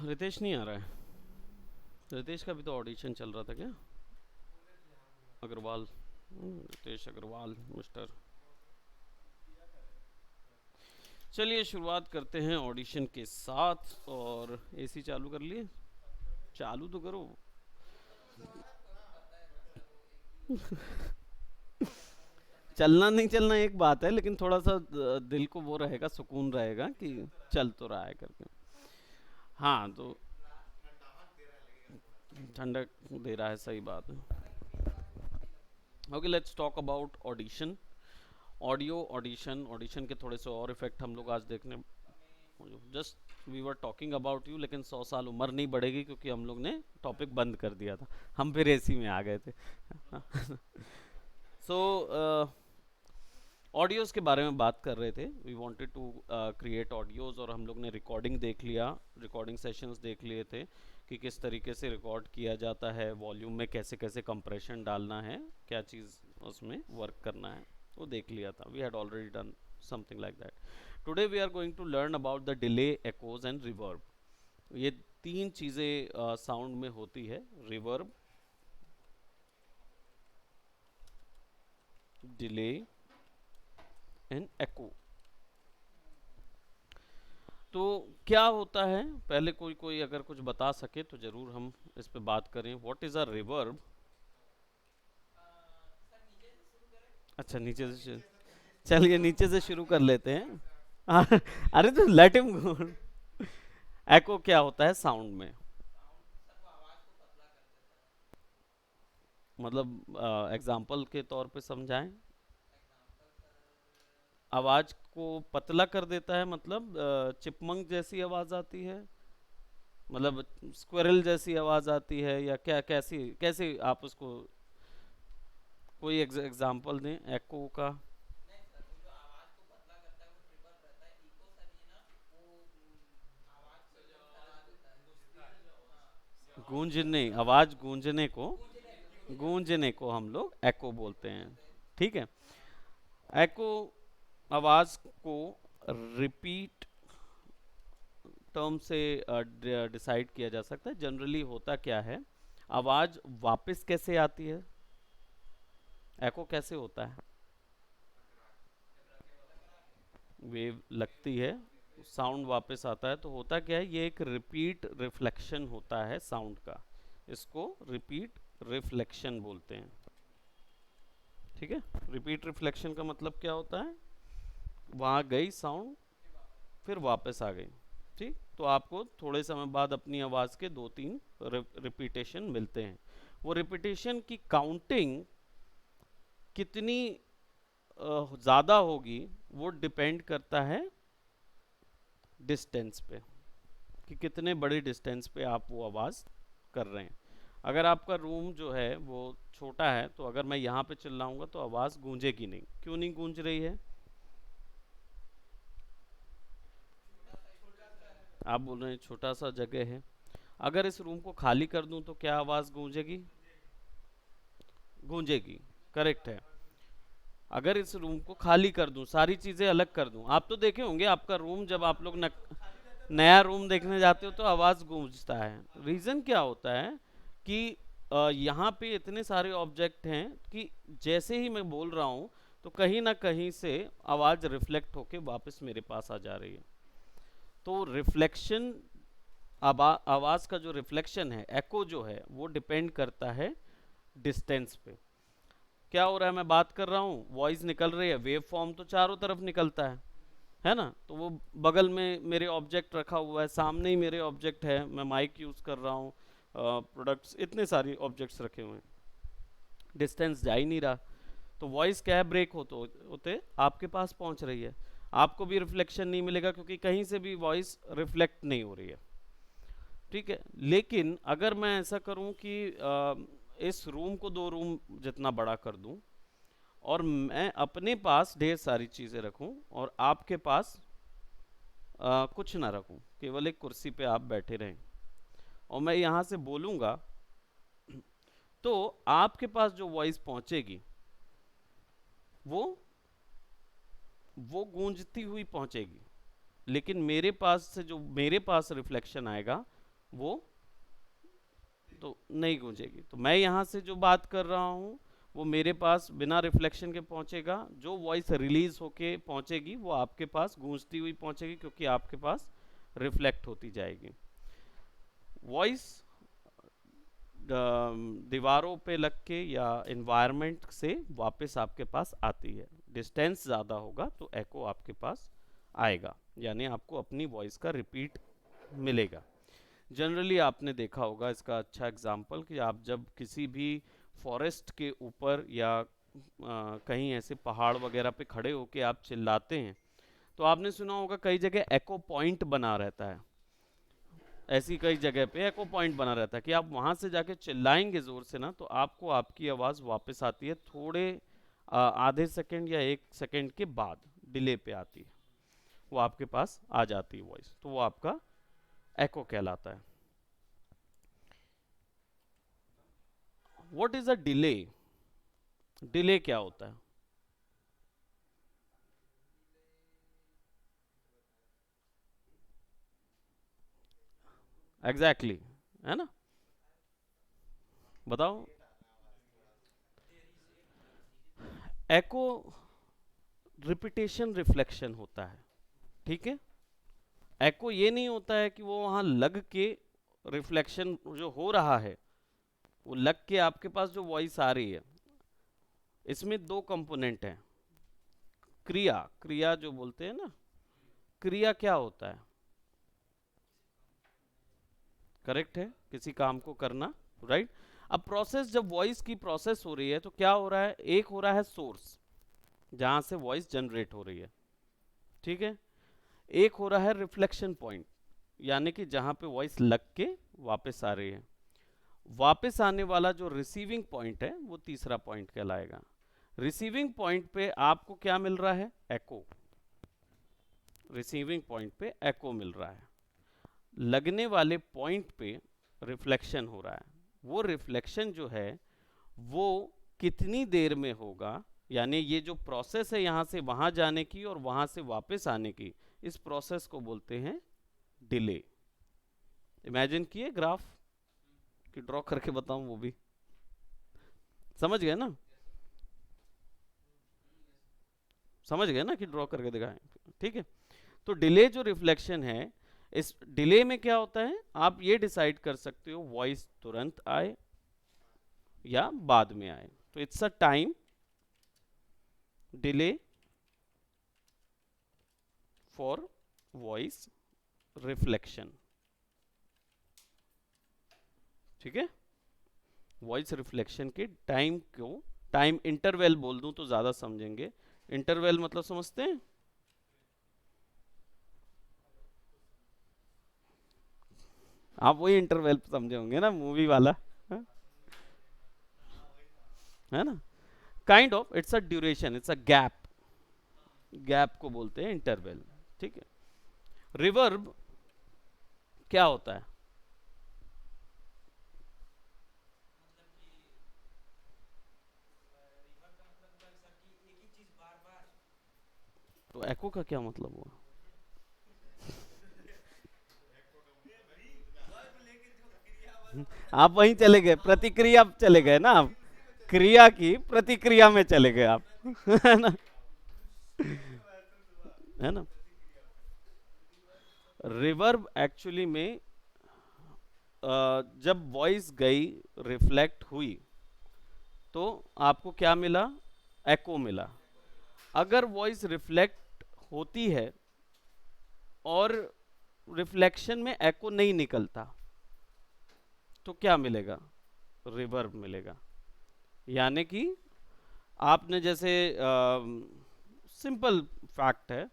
रितेश नहीं आ रहा है। रितेश का भी तो ऑडिशन चल रहा था क्या? अग्रवाल। रितेश अग्रवाल मिस्टर। चलिए शुरुआत करते हैं ऑडिशन के साथ। और एसी चालू कर लिए? चालू तो करो। चलना नहीं चलना एक बात है, लेकिन थोड़ा सा दिल को वो रहेगा, सुकून रहेगा कि चल तो रहा है करके। हाँ तो ठंडक दे रहा है, सही बात है। Okay, let's talk about audition. Audio audition audition के थोड़े से और इफेक्ट हम लोग आज देखने। Just we were talking about you, लेकिन 100 साल उम्र नहीं बढ़ेगी क्योंकि हम लोग ने टॉपिक बंद कर दिया था। हम फिर एसी में आ गए थे। सो ऑडियोज़ के बारे में बात कर रहे थे। We wanted to create audios, और हम लोग ने रिकॉर्डिंग देख लिया, रिकॉर्डिंग सेशंस देख लिए थे कि किस तरीके से रिकॉर्ड किया जाता है, वॉल्यूम में कैसे कैसे कंप्रेशन डालना है, क्या चीज़ उसमें वर्क करना है, वो देख लिया था। We had already done something like that. Today we are going to learn about the delay, echoes and reverb. ये तीन चीज़ें साउंड में होती है: रिवर्ब, डिले एंड एको। तो क्या होता है, पहले कोई कोई अगर कुछ बता सके तो जरूर हम इस पे बात करें। What is a reverb? अच्छा, नीचे से चलिए नीचे से शुरू कर लेते हैं। अरे तो लेट हिम गो। एको क्या होता है साउंड में? मतलब एग्जाम्पल के तौर पे समझाएं। आवाज को पतला कर देता है, मतलब चिपमंक जैसी आवाज आती है, मतलब स्क्विरल जैसी आवाज आती है, या क्या, कैसी कैसे आप उसको कोई एग्जाम्पल दें एको का। गूंजने, आवाज गूंजने को हम लोग एको बोलते हैं। ठीक है। एको आवाज को रिपीट टर्म से डिसाइड किया जा सकता है। जनरली होता क्या है, आवाज वापस कैसे आती है, एको कैसे होता है? वेव लगती है, साउंड वापस आता है, तो होता क्या है, ये एक रिपीट रिफ्लेक्शन होता है साउंड का। इसको रिपीट रिफ्लेक्शन बोलते हैं। ठीक है। रिपीट रिफ्लेक्शन का मतलब क्या होता है, वहाँ गई साउंड, फिर वापस आ गई। ठीक, तो आपको थोड़े समय बाद अपनी आवाज़ के दो तीन रिपीटेशन मिलते हैं। वो रिपीटेशन की काउंटिंग कितनी ज़्यादा होगी, वो डिपेंड करता है डिस्टेंस पे, कि कितने बड़े डिस्टेंस पे आप वो आवाज़ कर रहे हैं। अगर आपका रूम जो है वो छोटा है, तो अगर मैं यहाँ पे चिल्लाऊंगा तो आवाज़ गूंजेगी नहीं। क्यों नहीं गूंज रही है? आप बोल रहे हैं छोटा सा जगह है। अगर इस रूम को खाली कर दूं तो क्या आवाज़ गूंजेगी? गूंजेगी, करेक्ट है। अगर इस रूम को खाली कर दूं, सारी चीज़ें अलग कर दूं, आप तो देखे होंगे आपका रूम, जब आप लोग नया रूम देखने जाते हो तो आवाज़ गूंजता है। रीज़न क्या होता है कि यहाँ पे इतने सारे ऑब्जेक्ट हैं कि जैसे ही मैं बोल रहा हूँ तो कहीं ना कहीं से आवाज़ रिफ्लेक्ट होके वापस मेरे पास आ जा रही है। तो रिफ्लेक्शन, आवाज़ का जो रिफ्लेक्शन है, एको जो है, वो डिपेंड करता है डिस्टेंस पे। क्या हो रहा है, मैं बात कर रहा हूँ, वॉइस निकल रही है, वेव फॉर्म तो चारों तरफ निकलता है ना? तो वो बगल में मेरे ऑब्जेक्ट रखा हुआ है, सामने ही मेरे ऑब्जेक्ट है, मैं माइक यूज़ कर रहा हूँ, प्रोडक्ट्स, इतने सारे ऑब्जेक्ट्स रखे हुए हैं, डिस्टेंस जा ही नहीं रहा। तो वॉइस क्या है, ब्रेक होते होते आपके पास पहुंच रही है। आपको भी रिफ्लेक्शन नहीं मिलेगा क्योंकि कहीं से भी वॉइस रिफ्लेक्ट नहीं हो रही है। ठीक है। लेकिन अगर मैं ऐसा करूं कि इस रूम को दो रूम जितना बड़ा कर दूं, और मैं अपने पास ढेर सारी चीज़ें रखूं और आपके पास कुछ ना रखूं, केवल एक कुर्सी पे आप बैठे रहें, और मैं यहाँ से बोलूँगा, तो आपके पास जो वॉइस पहुँचेगी वो वो गूंजती हुई पहुँचेगी। लेकिन मेरे पास से जो मेरे पास रिफ्लेक्शन आएगा वो तो नहीं गूंजेगी। तो मैं यहाँ से जो बात कर रहा हूँ वो मेरे पास बिना रिफ्लेक्शन के पहुंचेगा, जो वॉइस रिलीज होके पहुंचेगी वो आपके पास गूंजती हुई पहुंचेगी, क्योंकि आपके पास रिफ्लेक्ट होती जाएगी। वॉइस दीवारों पे लग के या इन्वायरमेंट से वापस आपके पास आती है। डिस्टेंस ज़्यादा होगा तो एको आपके पास आएगा, यानी आपको अपनी वॉइस का रिपीट मिलेगा। जनरली आपने देखा होगा इसका अच्छा एग्जांपल कि आप जब किसी भी फॉरेस्ट के ऊपर या कहीं ऐसे पहाड़ वगैरह पे खड़े होके आप चिल्लाते हैं तो आपने सुना होगा कई जगह एको पॉइंट बना रहता है। ऐसी कई जगह पे एको पॉइंट बना रहता है कि आप वहां से जाके चिल्लाएंगे जोर से ना तो आपको आपकी आवाज़ वापस आती है, थोड़े आधे सेकंड या 1 सेकंड के बाद डिले पे आती है, वो आपके पास आ जाती है वॉइस, तो वो आपका एको कहलाता है। What is a delay? Delay क्या होता है? एग्जैक्टली exactly, है ना? बताओ। एको रिपीटेशन रिफ्लेक्शन होता है, ठीक है। एको ये नहीं होता है कि वो वहां लग के रिफ्लेक्शन जो हो रहा है वो लग के आपके पास जो वॉइस आ रही है, इसमें दो कंपोनेंट हैं। क्रिया, क्रिया जो बोलते हैं ना, क्रिया क्या होता है? करेक्ट है, किसी काम को करना, राइट। अब प्रोसेस, जब वॉइस की प्रोसेस हो रही है तो क्या हो रहा है? एक हो रहा है सोर्स जहां से वॉइस जनरेट हो रही है, ठीक है। एक हो रहा है रिफ्लेक्शन पॉइंट, यानी कि जहां पे वॉइस लग के वापस आ रही है। वापस आने वाला जो रिसीविंग पॉइंट है वो तीसरा पॉइंट कहलाएगा। रिसीविंग पॉइंट पे आपको क्या मिल रहा है? एको। रिसीविंग पॉइंट पे एको मिल रहा है। लगने वाले पॉइंट पे रिफ्लेक्शन हो रहा है। वो रिफ्लेक्शन जो है वो कितनी देर में होगा, यानी ये जो प्रोसेस है यहाँ से वहाँ जाने की और वहाँ से वापस आने की, इस प्रोसेस को बोलते हैं डिले। इमेजिन किए ग्राफ कि ड्रॉ करके बताऊं, वो भी समझ गए ना? समझ गए ना कि ड्रॉ करके दिखाएं, ठीक है। तो डिले जो रिफ्लेक्शन है, इस डिले में क्या होता है, आप ये डिसाइड कर सकते हो वॉइस तुरंत आए या बाद में आए। तो it's a time delay for voice reflection, ठीक है। वॉइस रिफ्लेक्शन के टाइम को टाइम इंटरवल बोल दूं तो ज्यादा समझेंगे। इंटरवल मतलब समझते हैं? आप वही इंटरवल समझे होंगे ना, मूवी वाला, है ना? Kind of it's a duration, it's a gap, gap को बोलते हैं इंटरवल, ठीक है। रिवर्ब क्या होता है? तो एको का क्या मतलब हुआ? आप वहीं चले गए, प्रतिक्रिया चले गए ना आप, क्रिया की प्रतिक्रिया में चले गए आप है ना? है ना? रिवर्ब एक्चुअली में जब वॉइस गई, रिफ्लेक्ट हुई, तो आपको क्या मिला? एको मिला। अगर वॉइस रिफ्लेक्ट होती है और रिफ्लेक्शन में एको नहीं निकलता तो क्या मिलेगा? रिवर्ब मिलेगा। यानी कि आपने जैसे सिंपल फैक्ट है,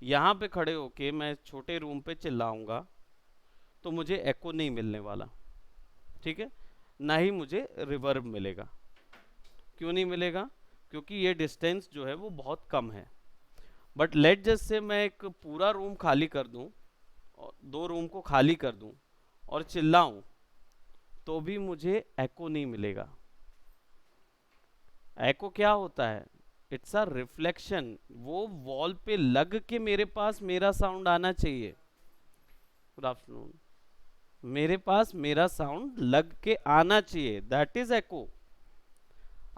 यहाँ पे खड़े होके मैं छोटे रूम पे चिल्लाऊंगा तो मुझे एको नहीं मिलने वाला, ठीक है, ना ही मुझे रिवर्ब मिलेगा। क्यों नहीं मिलेगा? क्योंकि ये डिस्टेंस जो है वो बहुत कम है। बट लेट जस्ट से मैं एक पूरा रूम खाली कर दूं, और 2 रूम को खाली कर दूं और चिल्लाऊं तो भी मुझे एको नहीं मिलेगा। एको क्या होता है? It's a reflection. वो वॉल पे लग के मेरे पास मेरा साउंड आना चाहिए। Good afternoon. मेरे पास मेरा साउंड लग के आना चाहिए, दैट इज एको।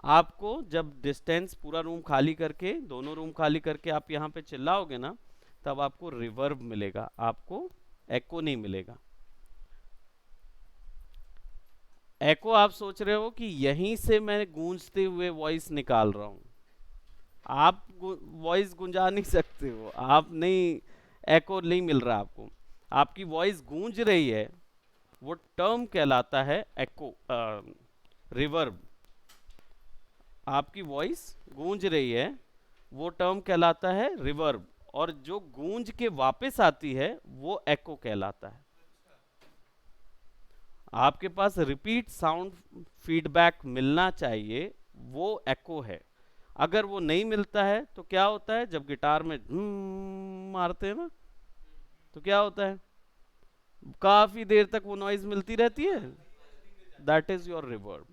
आपको जब डिस्टेंस पूरा रूम खाली करके, दोनों रूम खाली करके आप यहाँ पे चिल्लाओगे ना, तब आपको रिवर्ब मिलेगा, आपको एको नहीं मिलेगा। एको आप सोच रहे हो कि यहीं से मैं गूंजते हुए वॉइस निकाल रहा हूं, आप वॉइस गुंजा नहीं सकते हो, आप नहीं, एको नहीं मिल रहा आपको। आपकी वॉइस गूंज रही है, वो टर्म कहलाता है एको, रिवर्ब। आपकी वॉइस गूंज रही है, वो टर्म कहलाता है रिवर्ब, और जो गूंज के वापस आती है वो एको कहलाता है। आपके पास रिपीट साउंड फीडबैक मिलना चाहिए, वो एको है। अगर वो नहीं मिलता है तो क्या होता है, जब गिटार में मारते हैं ना, तो क्या होता है, काफी देर तक वो नॉइज मिलती रहती है, दैट इज योर रिवर्ब।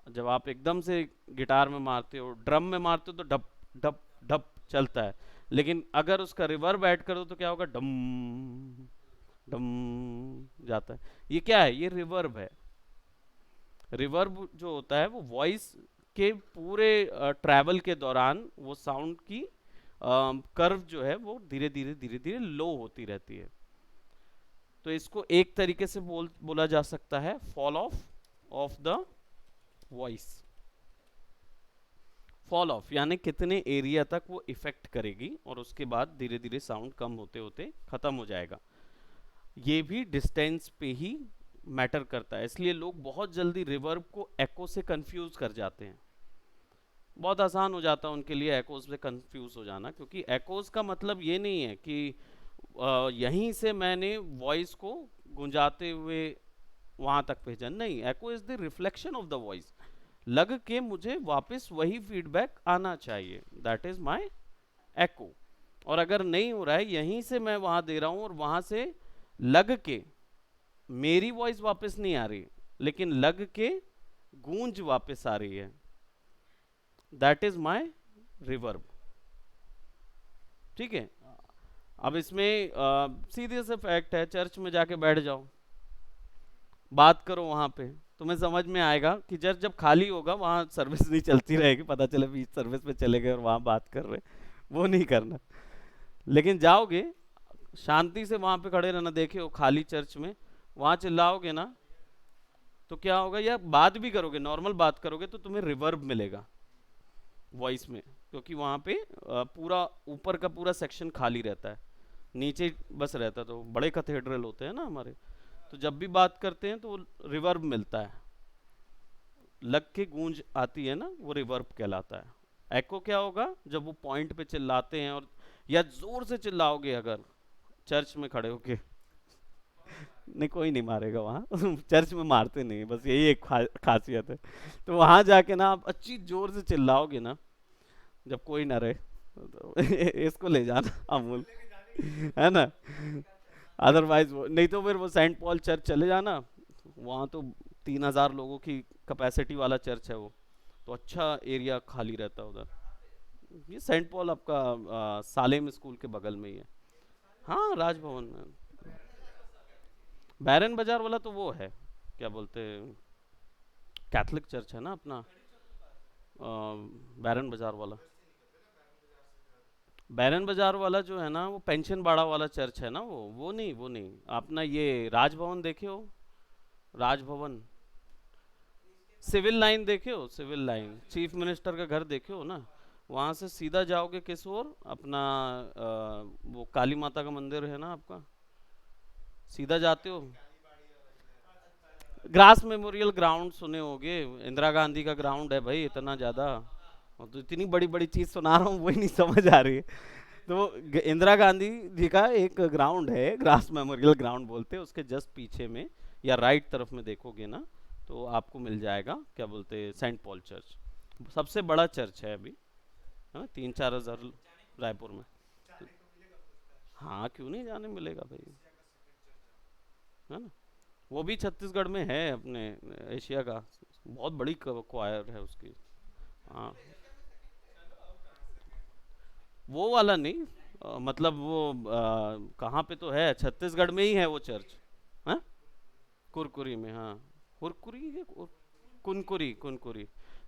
जब आप एकदम से गिटार में मारते हो, ड्रम में मारते हो, तो डप डप डप चलता है, लेकिन अगर उसका रिवर्ब ऐड कर दो तो क्या होगा, डम डम जाता है। ये क्या है, ये रिवर्ब है। रिवर्ब जो होता है वो वॉइस के पूरे ट्रैवल के दौरान वो साउंड की कर्व जो है वो धीरे धीरे धीरे धीरे लो होती रहती है। तो इसको एक तरीके से बोला जा सकता है fall of the voice. Fall of यानी कितने एरिया तक वो इफेक्ट करेगी, और उसके बाद धीरे धीरे साउंड कम होते होते खत्म हो जाएगा। ये भी डिस्टेंस पे ही मैटर करता है, इसलिए लोग बहुत जल्दी रिवर्ब को एको से कंफ्यूज कर जाते हैं। बहुत आसान हो जाता है उनके लिए एकोज से कंफ्यूज हो जाना, क्योंकि एकोज का मतलब ये नहीं है कि यहीं से मैंने वॉइस को गुंजाते हुए वहां तक भेजा, नहीं। Echo is the reflection of the voice, लग के मुझे वापस वही फीडबैक आना चाहिए, दैट इज माय एको। और अगर नहीं हो रहा है, यहीं से मैं वहां दे रहा हूं और वहां से लग के मेरी वॉइस वापस नहीं आ रही, लेकिन लग के गूंज वापस आ रही है, दैट इज माय रिवर्ब। ठीक है। अब इसमें सीधे से फैक्ट है, चर्च में जाके बैठ जाओ, बात करो वहां पे, तुम्हें समझ में आएगा कि चर्च जब खाली होगा वहां सर्विस नहीं चलती रहेगी, पता चले बीच सर्विस में चले गए और वहां बात कर रहे, वो नहीं करना। लेकिन जाओगे शांति से वहां पे खड़े रहना, देखे हो खाली चर्च में, वहां चिल्लाओगे ना, तो क्या होगा, या बात भी करोगे, नॉर्मल बात करोगे, तो तुम्हें रिवर्ब मिलेगा वॉइस में, क्योंकि वहां पे पूरा ऊपर का पूरा सेक्शन खाली रहता है, नीचे बस रहता है। तो बड़े कैथेड्रल होते हैं ना हमारे, तो जब भी बात करते हैं तो रिवर्ब मिलता है, लग के गूंज आती है ना, वो रिवर्ब कहलाता है। एको क्या होगा, जब वो पॉइंट पे चिल्लाते हैं, और या जोर से चिल्लाओगे अगर चर्च में खड़े होके, नहीं कोई नहीं मारेगा वहाँ चर्च में मारते नहीं, बस यही एक खासियत है। तो वहाँ जाके ना आप अच्छी जोर से चिल्लाओगे ना, जब कोई ना रहे, तो इसको ले जाना अमूल, है ना। अदरवाइज वो नहीं, तो फिर वो सेंट पॉल चर्च चले जाना, वहाँ तो 3,000 लोगों की कैपेसिटी वाला चर्च है वो, तो अच्छा एरिया खाली रहता है उधर। ये सेंट पॉल आपका सालेम स्कूल के बगल में ही है। हाँ, राजभवन में। बैरन बाजार वाला तो वो है, क्या बोलते, कैथलिक चर्च है ना अपना, बैरन बाजार वाला। बैरन बाजार वाला जो है ना, वो पेंशन बाड़ा वाला चर्च है ना, वो नहीं, वो नहीं। अपना ये राजभवन देखे हो, राजभवन, सिविल लाइन देखे हो, सिविल लाइन, चीफ मिनिस्टर का घर देखे हो ना, वहाँ से सीधा जाओगे किस ओर, अपना वो काली माता का मंदिर है ना आपका, सीधा जाते हो, ग्रास मेमोरियल ग्राउंड सुने होगे, इंदिरा गांधी का ग्राउंड है भाई, इतना ज्यादा, और तो इतनी बड़ी बड़ी चीज सुना रहा हूँ, वही नहीं समझ आ रही है। तो इंदिरा गांधी जी का एक ग्राउंड है, ग्रास मेमोरियल ग्राउंड बोलते हैं, उसके जस्ट पीछे में या राइट तरफ में देखोगे ना, तो आपको मिल जाएगा, क्या बोलते हैं, सेंट पॉल चर्च। सबसे बड़ा चर्च है अभी, है ना, 3-4 हज़ार रायपुर में। हाँ, क्यों नहीं जाने मिलेगा भाई, है ना। वो भी छत्तीसगढ़ में है, अपने एशिया का बहुत बड़ी क्वायर है उसकी। हाँ, वो वाला नहीं, मतलब वो कहाँ पे तो है, छत्तीसगढ़ में ही है वो चर्च। कुरकुरी में, हाँ। कुरकुरी है कुनकुरी, कुनकुरी।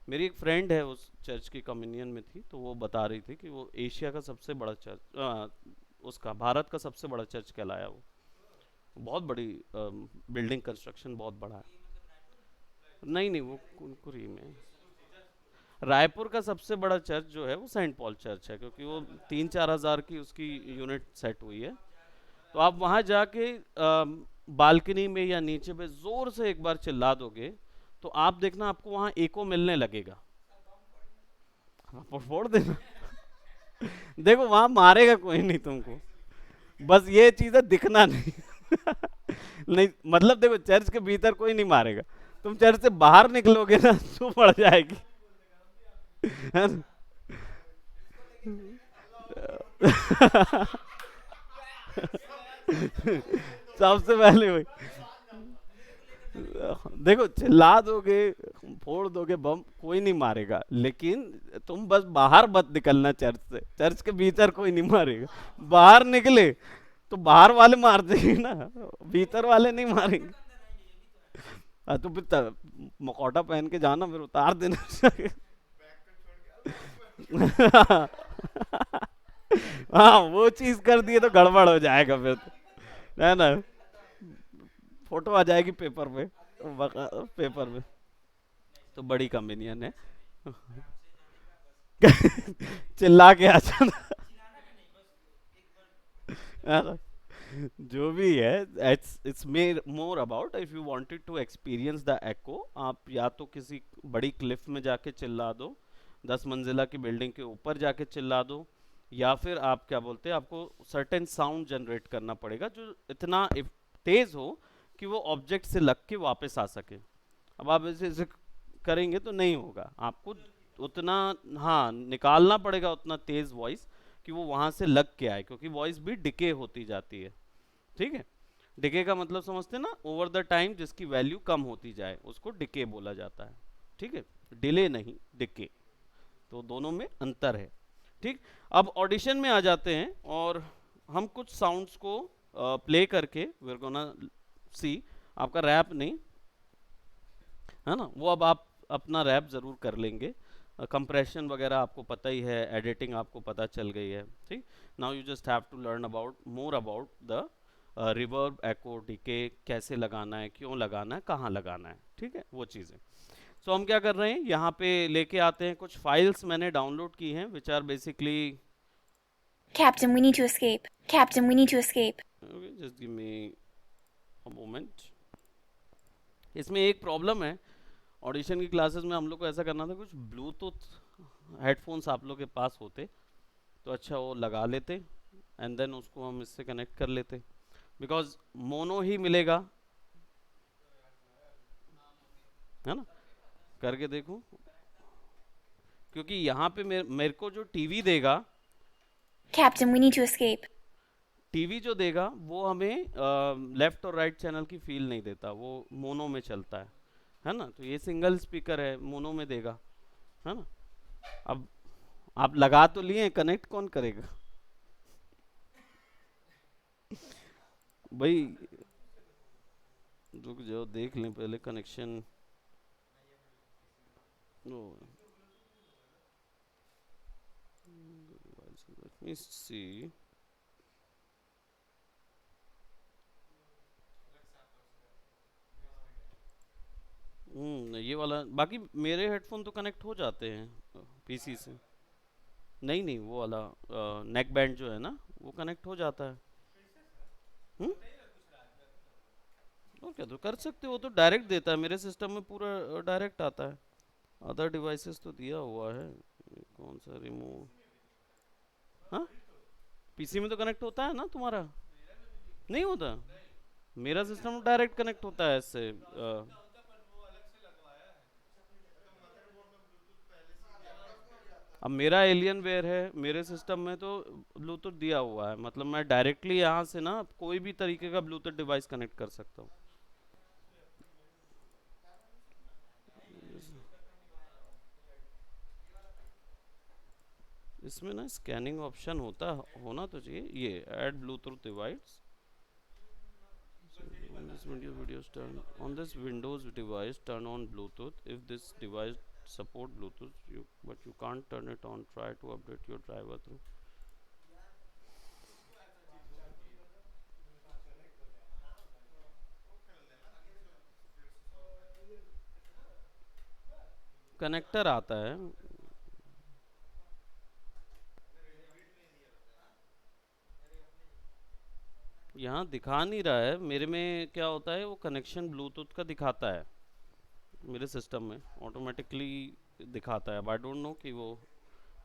मेरी एक फ्रेंड है उस चर्च की कम्युनियन में थी, तो वो बता रही थी कि वो एशिया का सबसे बड़ा चर्च, उसका भारत का सबसे बड़ा चर्च कहलाया वो। बहुत बड़ी बिल्डिंग, कंस्ट्रक्शन बहुत बड़ा है। नहीं नहीं, वो कुनकुरी में। रायपुर का सबसे बड़ा चर्च जो है वो सेंट पॉल चर्च है, क्योंकि वो 3-4 हज़ार की उसकी यूनिट सेट हुई है। तो आप वहां जाके बालकनी में या नीचे पे जोर से एक बार चिल्ला दोगे, तो आप देखना आपको वहां एको मिलने लगेगा। आप फोड़ देना। देखो वहां मारेगा कोई नहीं तुमको, बस ये चीज है दिखना नहीं। नहीं मतलब देखो, चर्च के भीतर कोई नहीं मारेगा, तुम चर्च से बाहर निकलोगे ना तो पड़ जाएगी। है ना? सबसे पहले वही, देखो चिल्ला दोगे, फोड़ दोगे बम, कोई नहीं मारेगा, लेकिन तुम बस बाहर मत निकलना चर्च से, चर्च के भीतर कोई नहीं मारेगा। बाहर निकले तो बाहर वाले मार देंगे ना, भीतर वाले नहीं मारेंगे। हाँ, तो फिर मकोटा पहन के जाना, फिर उतार देना। हाँ वो चीज कर दिए तो गड़बड़ हो जाएगा फिर तो, है ना? फोटो आ जाएगी पेपर पे, पेपर में। तो बड़ी कम्युनियन है। चिल्ला के आ जाना, है ना? जो भी है, it's more about if you wanted to experience the echo, आप या तो किसी बड़ी क्लिफ में जाके चिल्ला दो, 10 मंजिला की बिल्डिंग के ऊपर जाके चिल्ला दो, या फिर आप क्या बोलते हैं, आपको सर्टेन साउंड जनरेट करना पड़ेगा जो इतना तेज हो कि वो ऑब्जेक्ट से लग के वापस आ सके। अब आप ऐसे ऐसे करेंगे तो नहीं होगा आपको उतना, हाँ निकालना पड़ेगा उतना तेज वॉइस कि वो वहां से लग के आए, क्योंकि वॉइस भी डिके होती जाती है। ठीक है? डिके का मतलब समझते हैं ना, ओवर द टाइम जिसकी वैल्यू कम होती जाए उसको डिके बोला जाता है। ठीक है? डिले नहीं, डिके। तो दोनों में अंतर है। ठीक। अब ऑडिशन में आ जाते हैं और हम कुछ साउंड्स को प्ले करके वी आर गोना सी, आपका रैप नहीं है ना, वो अब आप अपना रैप जरूर कर लेंगे। कंप्रेशन वगैरह आपको पता ही है, एडिटिंग आपको पता चल गई है। ठीक। Now you just have to learn about more about the reverb, echo, decay, कैसे लगाना है, क्यों लगाना है, कहाँ लगाना है। ठीक है? वो चीज़ें। सो हम क्या कर रहे हैं, यहाँ पे लेके आते हैं कुछ फाइल्स मैंने डाउनलोड की हैं, which are basically. Captain, we need to escape. Captain, we need to escape. Just give me a moment. इसमें एक प्रॉब्लम है, ऑडिशन की क्लासेस में हम लोग को ऐसा करना था, कुछ ब्लूटूथ हेडफोन्स आप लोग के पास होते तो अच्छा, वो लगा लेते एंड देन उसको हम इससे कनेक्ट कर लेते, बिकॉज मोनो ही मिलेगा। है ना? करके देखो, क्योंकि यहाँ पे मेरे को जो टीवी देगा, Captain, we need to escape. TV जो देगा वो हमें लेफ्ट और राइट चैनल की फील नहीं देता, वो मोनो में चलता है ना? तो ये सिंगल स्पीकर है, मोनो में देगा, है ना? अब आप लगा तो लिए, कनेक्ट कौन करेगा भाई? रुक जाओ, देख लें पहले कनेक्शन। लेट मी सी। ये वाला, बाकी मेरे हेडफोन तो कनेक्ट हो जाते हैं पीसी से। नहीं नहीं, वो वाला नेक बैंड जो है ना, वो कनेक्ट हो जाता है। हम्म। और क्या, तो कर सकते हो, वो तो डायरेक्ट देता है, मेरे सिस्टम में पूरा डायरेक्ट आता है। अदर डिवाइसेस तो दिया हुआ है, ये कौन सा रिमूव। हाँ, पीसी में तो कनेक्ट होता है ना तुम्हारा? नहीं होता? मेरा सिस्टम डायरेक्ट कनेक्ट होता है इससे। अब मेरा एलियन वेयर है, मेरे सिस्टम में तो ब्लूटूथ दिया हुआ है, मतलब मैं डायरेक्टली यहाँ से ना कोई भी तरीके का ब्लूटूथ डिवाइस कनेक्ट कर सकता हूँ। इसमें ना स्कैनिंग ऑप्शन होना तो चाहिए, ये add Bluetooth device, videos turn on this Windows device, turn on Bluetooth. If this device support Bluetooth, but you can't turn it on, try to update your driver through. Connector आता है, यहाँ दिखा नहीं रहा है मेरे में। क्या होता है, वो कनेक्शन ब्लूटूथ का दिखाता है मेरे सिस्टम में, ऑटोमेटिकली दिखाता है। आई डोंट नो कि वो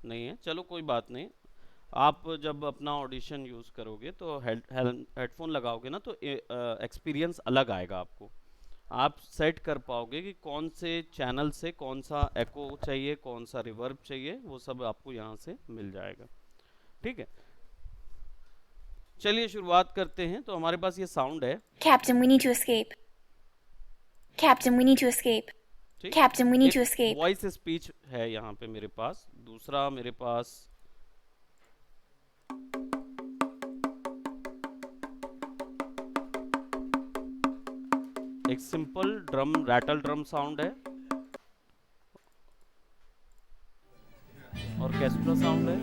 नहीं है, चलो कोई बात नहीं। आप जब अपना ऑडिशन यूज़ करोगे तो हेडफोन लगाओगे ना, तो एक्सपीरियंस अलग आएगा आपको। आप सेट कर पाओगे कि कौन से चैनल से कौन सा एको चाहिए, कौन सा रिवर्ब चाहिए, वो सब आपको यहाँ से मिल जाएगा। ठीक है, चलिए शुरुआत करते हैं। तो हमारे पास ये साउंड है। Captain, we need to escape. Captain, we need to escape. ठीक, Captain, we need to escape. Voice speech है यहाँ पे मेरे पास। दूसरा मेरे पास एक simple drum, rattle drum sound है, ऑर्केस्ट्रा साउंड है।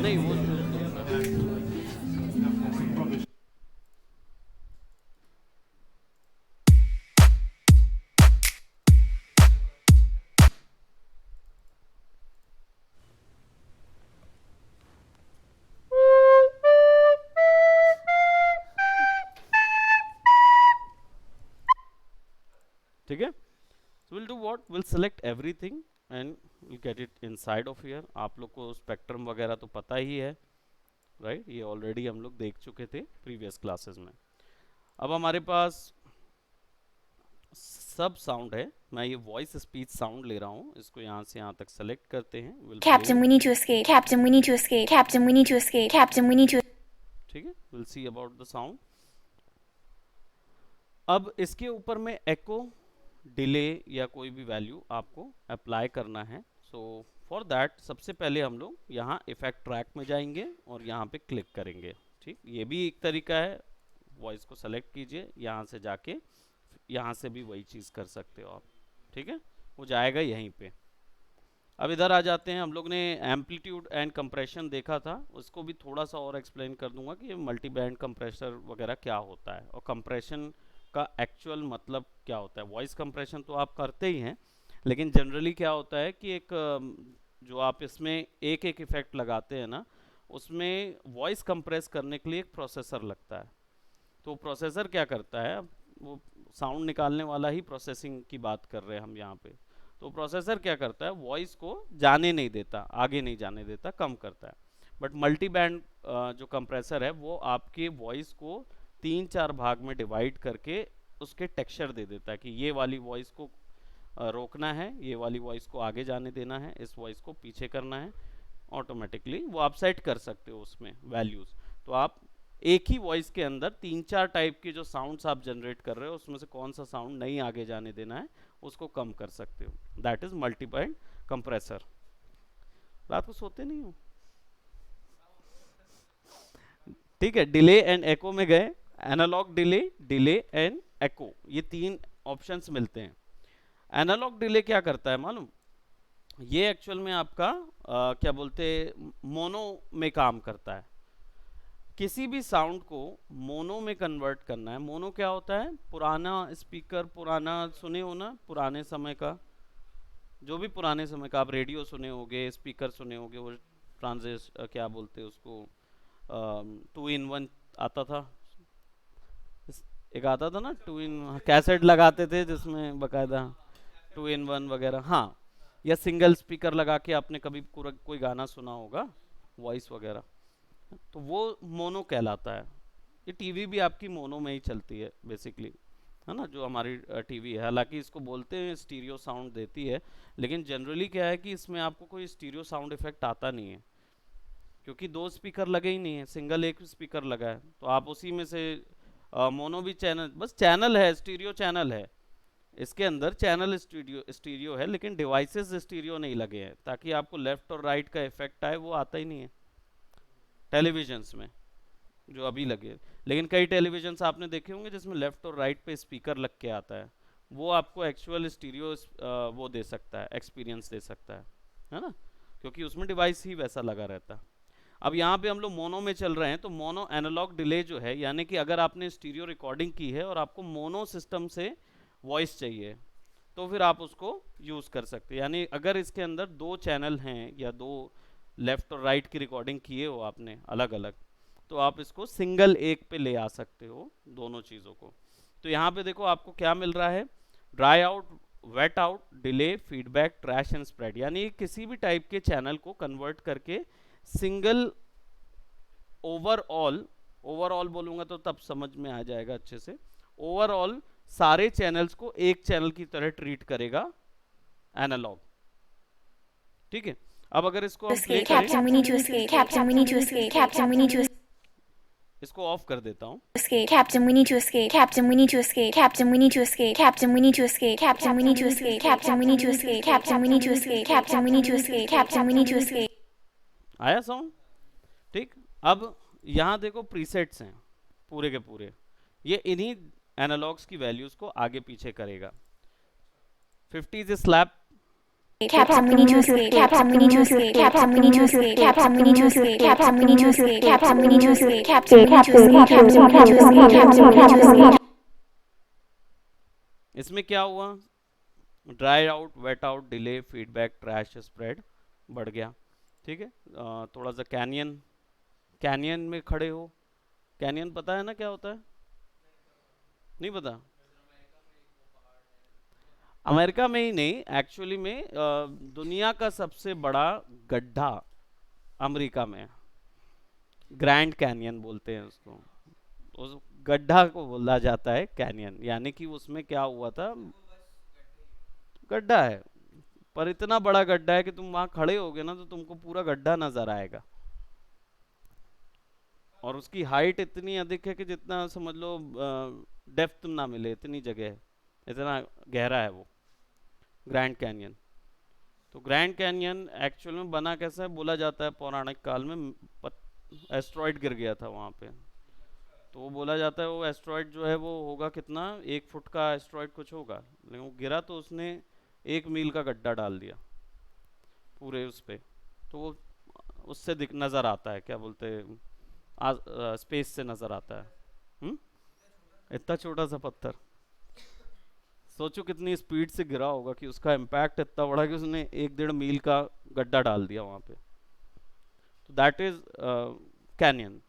नहीं, वो ठीक है। So we'll do what? We'll select everything and we'll get it inside of here. आप लोग को स्पेक्ट्रम वगैरह तो पता ही है, राइट? ये ऑलरेडी हम लोग देख चुके थे प्रीवियस क्लासेस में। अब हमारे पास सब साउंड है। मैं ये वॉइस स्पीच साउंड ले रहा हूँ, इसको यहाँ से यहाँ तक सेलेक्ट करते हैं। We'll Captain, we need to escape. Captain, we need to escape. Captain, we need to escape. Captain, we need to. ठीक है, we'll see about the sound. अब इसके ऊपर में एको, डिले या कोई भी वैल्यू आपको अप्लाई करना है। सो फॉर दैट सबसे पहले हम लोग यहाँ इफेक्ट ट्रैक में जाएंगे और यहाँ पे क्लिक करेंगे। ठीक, ये भी एक तरीका है। वॉइस को सेलेक्ट कीजिए, यहाँ से जाके यहाँ से भी वही चीज़ कर सकते हो आप। ठीक है, वो जाएगा यहीं पे। अब इधर आ जाते हैं। हम लोग ने एम्पलीट्यूड एंड कंप्रेशन देखा था, उसको भी थोड़ा सा और एक्सप्लेन कर दूंगा कि ये मल्टी बैंड कंप्रेसर वगैरह क्या होता है और कंप्रेशन का एक्चुअल मतलब क्या होता है। वॉइस कंप्रेशन तो आप करते ही हैं, लेकिन जनरली क्या होता है कि एक जो आप इसमें एक एक इफेक्ट लगाते हैं ना, उसमें वॉइस कंप्रेस करने के लिए एक प्रोसेसर लगता है। तो प्रोसेसर क्या करता है, वो साउंड निकालने वाला ही प्रोसेसिंग की बात कर रहे हैं हम यहाँ पे। तो प्रोसेसर क्या करता है, वॉइस को जाने नहीं देता, आगे नहीं जाने देता, कम करता है। बट मल्टी बैंड जो कंप्रेसर है वो आपके वॉइस को 3-4 भाग में डिवाइड करके उसके टेक्सचर दे देता है कि ये वाली वॉइस को रोकना है, ये वाली वॉइस को आगे जाने देना है, इस वॉइस को पीछे करना है। ऑटोमेटिकली वो आप सेट कर सकते हो उसमें वैल्यूज़। तो आप एक ही वॉइस के अंदर 3-4 टाइप के जो साउंड्स आप जनरेट कर रहे हो, उसमें से कौन सा साउंड नहीं आगे जाने देना है उसको कम कर सकते हो। That is multi band compressor. रात को सोते नहीं हो? ठीक है, डिले एंड एको में गए। एनालॉग डिले, डिले एंड एको, ये 3 ऑप्शंस मिलते हैं। एनालॉग डिले क्या करता है मालूम? ये एक्चुअल में आपका क्या बोलते मोनो में काम करता है। किसी भी साउंड को मोनो में कन्वर्ट करना है। मोनो क्या होता है? पुराना स्पीकर, पुराना सुने हो ना, पुराने समय का, जो भी पुराने समय का आप रेडियो सुने होगे, स्पीकर सुने होगे, वो क्या बोलते हैं उसको, 2-in-1 आता था। एक आता था ना 2-in, कैसेट लगाते थे जिसमें बकायदा 2-in-1 वगैरह। हाँ, या सिंगल स्पीकर लगा के आपने कभी कोई गाना सुना होगा, वॉइस वगैरह, तो वो मोनो कहलाता है। ये टीवी भी आपकी मोनो में ही चलती है बेसिकली, है ना, जो हमारी टीवी है। हालांकि इसको बोलते हैं स्टीरियो साउंड देती है, लेकिन जनरली क्या है कि इसमें आपको कोई स्टीरियो साउंड इफेक्ट आता नहीं है, क्योंकि 2 स्पीकर लगे ही नहीं है, सिंगल एक स्पीकर लगा है। तो आप उसी में से मोनो भी चैनल, बस चैनल है, स्टीरियो चैनल है, इसके अंदर चैनल स्टीरियो है, लेकिन डिवाइसेस स्टीरियो नहीं लगे हैं, ताकि आपको लेफ्ट और राइट का इफेक्ट आए, वो आता ही नहीं है। टेलीविजन्स में जो अभी लगे, लेकिन कई टेलीविजन्स आपने देखे होंगे जिसमें लेफ्ट और राइट पे स्पीकर लग के आता है, वो आपको एक्चुअल स्टीरियो वो दे सकता है, एक्सपीरियंस दे सकता है ना, क्योंकि उसमें डिवाइस ही वैसा लगा रहता है। अब यहाँ पे हम लोग मोनो में चल रहे हैं, तो मोनो एनालॉग डिले जो है, यानी कि अगर आपने स्टीरियो रिकॉर्डिंग की है और आपको मोनो सिस्टम से वॉइस चाहिए तो फिर आप उसको यूज़ कर सकते हैं। यानी अगर इसके अंदर 2 चैनल हैं या 2 लेफ़्ट और राइट की रिकॉर्डिंग किए हो आपने अलग अलग, तो आप इसको सिंगल एक पे ले आ सकते हो दोनों चीज़ों को। तो यहाँ पे देखो आपको क्या मिल रहा है, dry out, wet out, delay, feedback, trash and spread, यानी किसी भी टाइप के चैनल को कन्वर्ट करके सिंगल ओवरऑल, ओवरऑल बोलूँगा तो तब समझ में आ जाएगा अच्छे से, ओवरऑल सारे चैनल्स को एक चैनल की तरह ट्रीट करेगा एनालॉग। ठीक है, अब अगर इसको हम प्ले Escape. करें, Captain, we need to escape. Captain, we need to escape. Captain, we need to इसको ऑफ कर देता हूँ। escape. Captain, we need to escape. Captain, we need to escape. Captain, we need to escape. Captain, we need to escape. Captain, we need to escape. Captain, we need to escape. Captain, we need to escape. Captain, we need to escape. Captain, we need to escape. आया sound? ठीक, अब यहाँ देखो presets हैं पूरे के पूरे, ये इन्हीं एनालॉग्स की वैल्यूज को आगे पीछे करेगा। 50 is slap, Captain, we need to escape. Captain, we need to escape. Captain, we need to escape. Captain, we need to escape. Captain, we need to escape. Captain, we need to escape. Captain, we need to escape. Captain, we need to escape. Captain, we need to escape. इसमें क्या हुआ, dry out, wet out, delay, feedback, trash, spread बढ़ गया। ठीक है, थोड़ा सा canyon, canyon में खड़े हो, कैनियन पता है ना क्या होता है? नहीं पता? अमेरिका में ही नहीं, एक्चुअली में दुनिया का सबसे बड़ा गड्ढा अमेरिका में, ग्रैंड कैनियन बोलते हैं उसको, उस गड्ढा को बोला जाता है कैनियन, यानी कि उसमें क्या हुआ था, गड्ढा है, पर इतना बड़ा गड्ढा है कि तुम वहां खड़े होगे ना तो तुमको पूरा गड्ढा नजर आएगा, और उसकी हाइट इतनी अधिक है कि जितना समझ लो डेप्थ ना मिले, इतनी जगह है, इतना गहरा है वो ग्रैंड कैनियन। तो ग्रैंड कैनियन एक्चुअल में बना कैसा है, बोला जाता है पौराणिक काल में एस्ट्रॉइड गिर गया था वहाँ पे, तो वो बोला जाता है वो एस्ट्रॉइड जो है वो होगा कितना, 1 फुट का एस्ट्रॉइड कुछ होगा, लेकिन वो गिरा तो उसने 1 मील का गड्ढा डाल दिया पूरे उस पे, तो वो उससे दिख नज़र आता है, क्या बोलते हैं, स्पेस से नज़र आता है। इतना छोटा सा पत्थर, सोचो कितनी स्पीड से गिरा होगा कि उसका इम्पैक्ट इतना बड़ा कि उसने 1-1.5 मील का गड्ढा डाल दिया वहाँ पे। तो दैट इज कैनियन।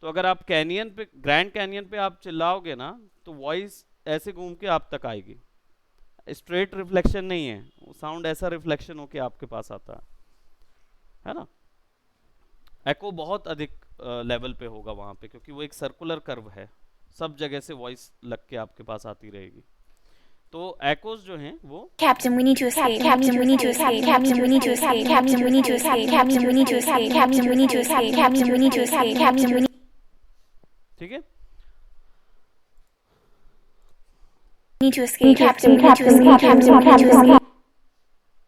तो अगर आप कैनियन पे, ग्रैंड कैनियन पे आप चिल्लाओगे ना तो वॉइस ऐसे घूम के आप तक आएगी, स्ट्रेट रिफ्लेक्शन नहीं है, वो साउंड ऐसा रिफ्लेक्शन होके आपके पास आता है ना। एको बहुत अधिक लेवल पे होगा वहाँ पे, क्योंकि वो एक सर्कुलर कर्व है, सब जगह से वॉइस लग के आपके पास आती रहेगी। तो एकोस जो हैं वो Captain, we need to escape. Captain, we need to escape. Captain, we need to escape. Captain, we need to escape. Captain, we need to escape. Captain, we need to escape. Captain, we need to escape. Captain, we need ठीक है, to escape. Captain, we need to escape. Captain, we need to escape.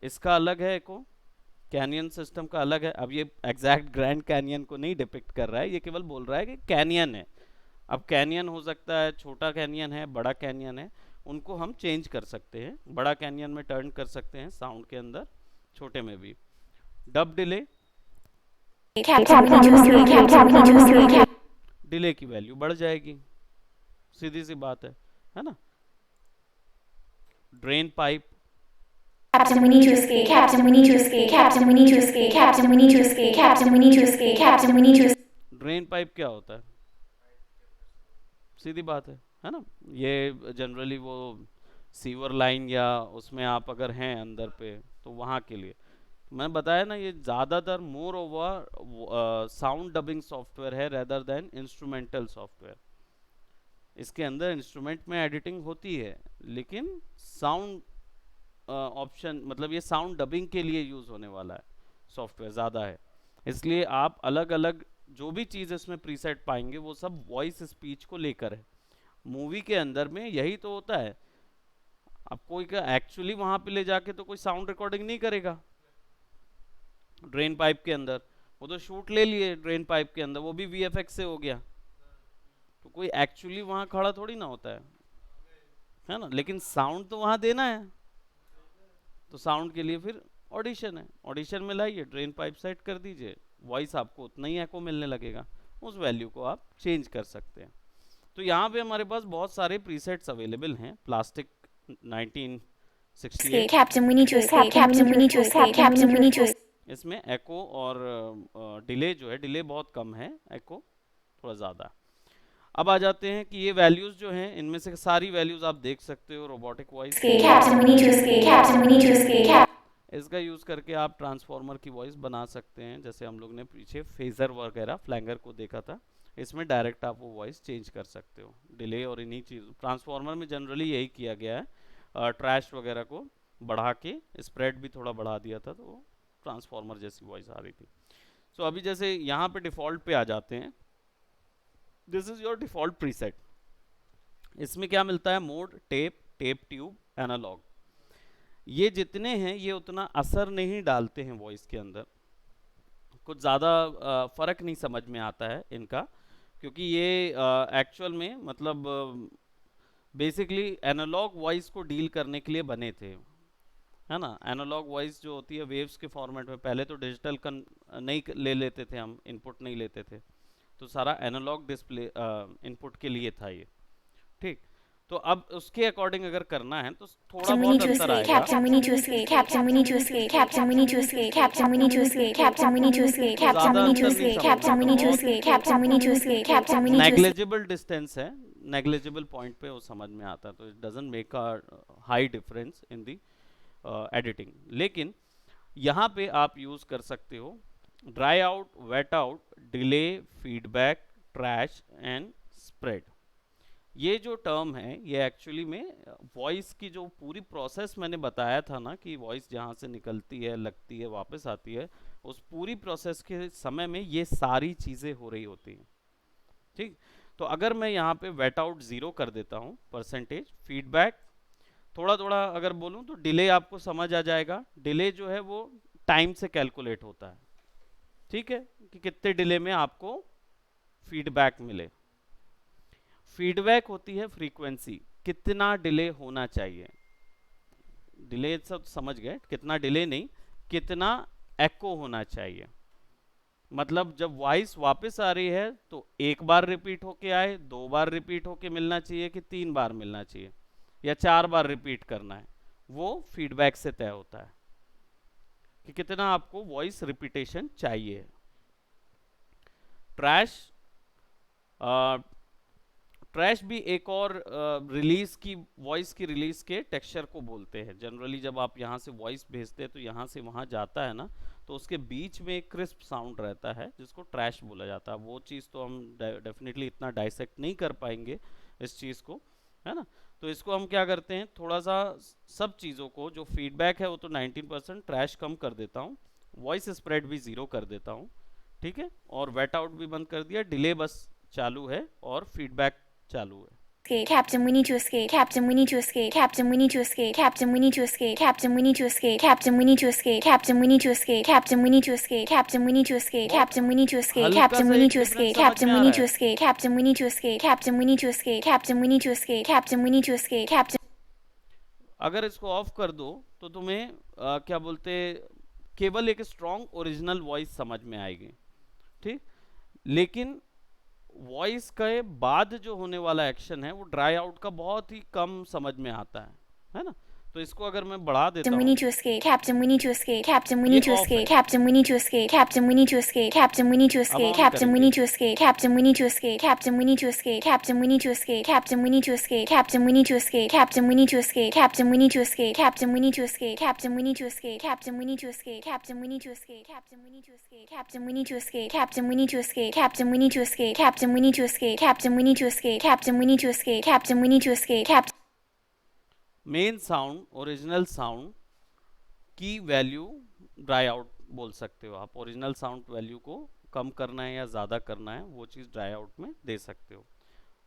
इसका अलग है एको, canyon system का अलग है। अब ये एग्जैक्ट ग्रैंड कैनियन को नहीं डिपिक्ट कर रहा है, ये केवल बोल रहा है कि कैनियन है। अब कैनियन हो सकता है छोटा कैनियन है, बड़ा कैनियन है, उनको हम चेंज कर सकते हैं, बड़ा कैनियन में टर्न कर सकते हैं साउंड के अंदर, छोटे में भी। Dub delay, Captain, we need to escape. Captain, we need to escape. Delay की वैल्यू बढ़ जाएगी, सीधी सी बात है ना। Drain pipe, Captain, we need to escape. Captain, we need to escape. Captain, we need to escape. Captain, we need to escape. Captain, we need to escape. Captain, we need to escape. Drain pipe क्या होता है, सीधी बात है ना। ये generally वो sewer line या उसमें आप अगर हैं अंदर पे तो वहाँ के लिए मैंने बताया ना, ये ज़्यादातर more over sound dubbing software है रेदर देन इंस्ट्रूमेंटल सॉफ्टवेयर। इसके अंदर इंस्ट्रूमेंट में एडिटिंग होती है, लेकिन साउंड ऑप्शन, मतलब ये साउंड डबिंग के लिए यूज़ होने वाला है सॉफ्टवेयर ज़्यादा है, इसलिए आप अलग अलग जो भी चीज़ इसमें प्रीसेट पाएंगे वो सब वॉइस स्पीच को लेकर है। मूवी के अंदर में यही तो होता है, अब कोई का एक्चुअली वहाँ पे ले जाके तो कोई साउंड रिकॉर्डिंग नहीं करेगा ड्रेन पाइप के अंदर, वो तो शूट ले लिए ड्रेन पाइप के अंदर, वो भी वीएफएक्स से हो गया, तो कोई एक्चुअली वहां खड़ा थोड़ी ना होता है ना, लेकिन साउंड तो वहां देना है, तो साउंड के लिए फिर ऑडिशन है, ऑडिशन में लाइए, ड्रेन पाइप सेट कर दीजिए, वॉइस आपको उतना ही एको मिलने लगेगा, उस वैल्यू को आप चेंज कर सकते हैं। तो यहाँ पे हमारे पास बहुत सारे प्रीसेट्स अवेलेबल हैं। Plastic 1968, Captain, we need to escape. Captain, we need to escape. Captain, we need to escape. इसमें एको और डिले जो है, डिले बहुत कम है, एको थोड़ा ज़्यादा। अब आ जाते हैं कि ये वैल्यूज़ जो हैं, इनमें से सारी वैल्यूज़ आप देख सकते हो robotic voice. Captain, we need to escape. Captain, we need to escape. इसका यूज़ करके आप ट्रांसफॉर्मर की वॉइस बना सकते हैं, जैसे हम लोग ने पीछे फेजर वगैरह फ्लैंगर को देखा था, इसमें डायरेक्ट आप वो वॉइस चेंज कर सकते हो। डिले और इन्हीं चीज़ ट्रांसफॉर्मर में जनरली यही किया गया है, ट्रैश वगैरह को बढ़ा के स्प्रेड भी थोड़ा बढ़ा दिया था, तो वो ट्रांसफॉर्मर जैसी वॉइस आ रही थी। सो अभी जैसे यहाँ पे डिफ़ॉल्ट पे आ जाते हैं, this is your default preset. इसमें क्या मिलता है, mode, tape, tape tube, analog. ये जितने हैं ये उतना असर नहीं डालते हैं वॉइस के अंदर, कुछ ज़्यादा फ़र्क नहीं समझ में आता है इनका, क्योंकि ये एक्चुअल में मतलब बेसिकली एनालॉग वॉइस को डील करने के लिए बने थे, है ना। एनालॉग वॉइस जो होती है वेव्स के फॉर्मेट में, पहले तो डिजिटल नहीं ले लेते थे हम, इनपुट नहीं लेते थे, तो सारा एनालॉग डिस्प्ले इनपुट के लिए था ये, ठीक। तो अब उसके अकॉर्डिंग अगर करना है तो थोड़ा बहुत अंतर आएगा। Captain, we need to escape. Captain, we need to escape. Captain, we need to escape. Captain, we need to escape. Captain, we need to escape. Captain, we need to escape. Captain, we need to escape. Captain, we need to escape. Captain, we need to escape. Negligible distance है, negligible point पे वो समझ में आता है, तो it doesn't make a high difference in the editing. लेकिन यहाँ पे आप यूज कर सकते हो dry out, wet out, delay, feedback, trash and spread. ये जो टर्म है ये एक्चुअली में वॉइस की जो पूरी प्रोसेस मैंने बताया था ना, कि वॉइस जहाँ से निकलती है, लगती है, वापस आती है, उस पूरी प्रोसेस के समय में ये सारी चीज़ें हो रही होती हैं, ठीक। तो अगर मैं यहाँ पे वेट आउट 0 कर देता हूँ, परसेंटेज, फीडबैक थोड़ा थोड़ा अगर बोलूँ तो डिले आपको समझ आ जाएगा। डिले जो है वो टाइम से कैलकुलेट होता है, ठीक है, कि कितने डिले में आपको फीडबैक मिले। फीडबैक होती है फ्रीक्वेंसी, कितना डिले होना चाहिए। डिले सब समझ गए, कितना डिले नहीं, कितना एको होना चाहिए। मतलब जब वॉइस वापस आ रही है तो एक बार रिपीट होके आए, 2 बार रिपीट होके मिलना चाहिए, कि 3 बार मिलना चाहिए, या 4 बार रिपीट करना है, वो फीडबैक से तय होता है कि कितना आपको वॉइस रिपीटेशन चाहिए। ट्रैश, ट्रैश भी एक और रिलीज की, वॉइस की रिलीज के टेक्सचर को बोलते हैं। जनरली जब आप यहाँ से वॉइस भेजते हैं तो यहाँ से वहाँ जाता है ना, तो उसके बीच में एक क्रिस्प साउंड रहता है जिसको ट्रैश बोला जाता है। वो चीज़ तो हम डेफिनेटली इतना डाइसेक्ट नहीं कर पाएंगे इस चीज़ को, है ना। तो इसको हम क्या करते हैं, थोड़ा सा सब चीज़ों को, जो फीडबैक है वो तो 19%, ट्रैश कम कर देता हूँ, वॉइस स्प्रेड भी 0 कर देता हूँ, ठीक है, और वेट आउट भी बंद कर दिया, डिले बस चालू है और फीडबैक चालू है। Captain, we need to escape. Captain, we need to escape. Captain, we need to escape. Captain, we need to escape. Captain, we need to escape. Captain, we need to escape. Captain, we need to escape. Captain, we need to escape. Captain, we need to escape. Captain, we need to escape. Captain, we need to escape. Captain, we need to escape. Captain, we need to escape. Captain, we need to escape. Captain, we need to escape. Captain, we need to escape. Captain. अगर इसको of कर दो तो तुम्हें क्या बोलते, केवल एक स्ट्रॉन्ग ओरिजिनल वॉइस समझ में आएगी, ठीक। लेकिन वॉइस के बाद जो होने वाला एक्शन है वो ड्राई आउट का बहुत ही कम समझ में आता है ना। तो इसको अगर मैं बढ़ा देता We हूँ, need to escape. Captain, we need to escape. Captain, we need to ये off escape. है, Captain, we need to escape. Captain, we need to escape. Captain, we need to अब escape. ऑन Captain, we करेंगे, need to escape. Captain, we need to escape. Captain, we need to escape. Captain, we need to escape. Captain, we need to escape. Captain, we need to escape. Captain, we need to escape. Captain, we need to escape. Captain, we need to escape. Captain, we need to escape. Captain, we need to escape. Captain, we need to escape. Captain, we need to escape. Captain, we need to escape. Captain, we need to escape. Captain, we need to escape. Captain, we need to escape. Captain, we need to escape. Captain, we need to escape. Captain, we need to escape. Captain. Main sound, original sound की value dry out बोल सकते हो आप। Original sound value को कम करना है या ज़्यादा करना है, वो चीज़ ड्राई आउट में दे सकते हो।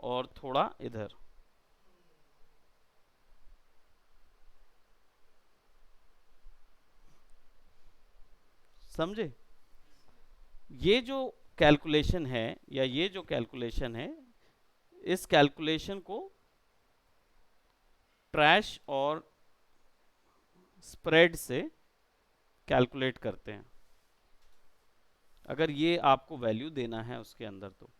और थोड़ा इधर। समझे? ये जो कैलकुलेशन है या ये जो कैलकुलेशन है, इस कैलकुलेशन को ट्रैश और स्प्रेड से कैलकुलेट करते हैं, अगर ये आपको वैल्यू देना है उसके अंदर, तो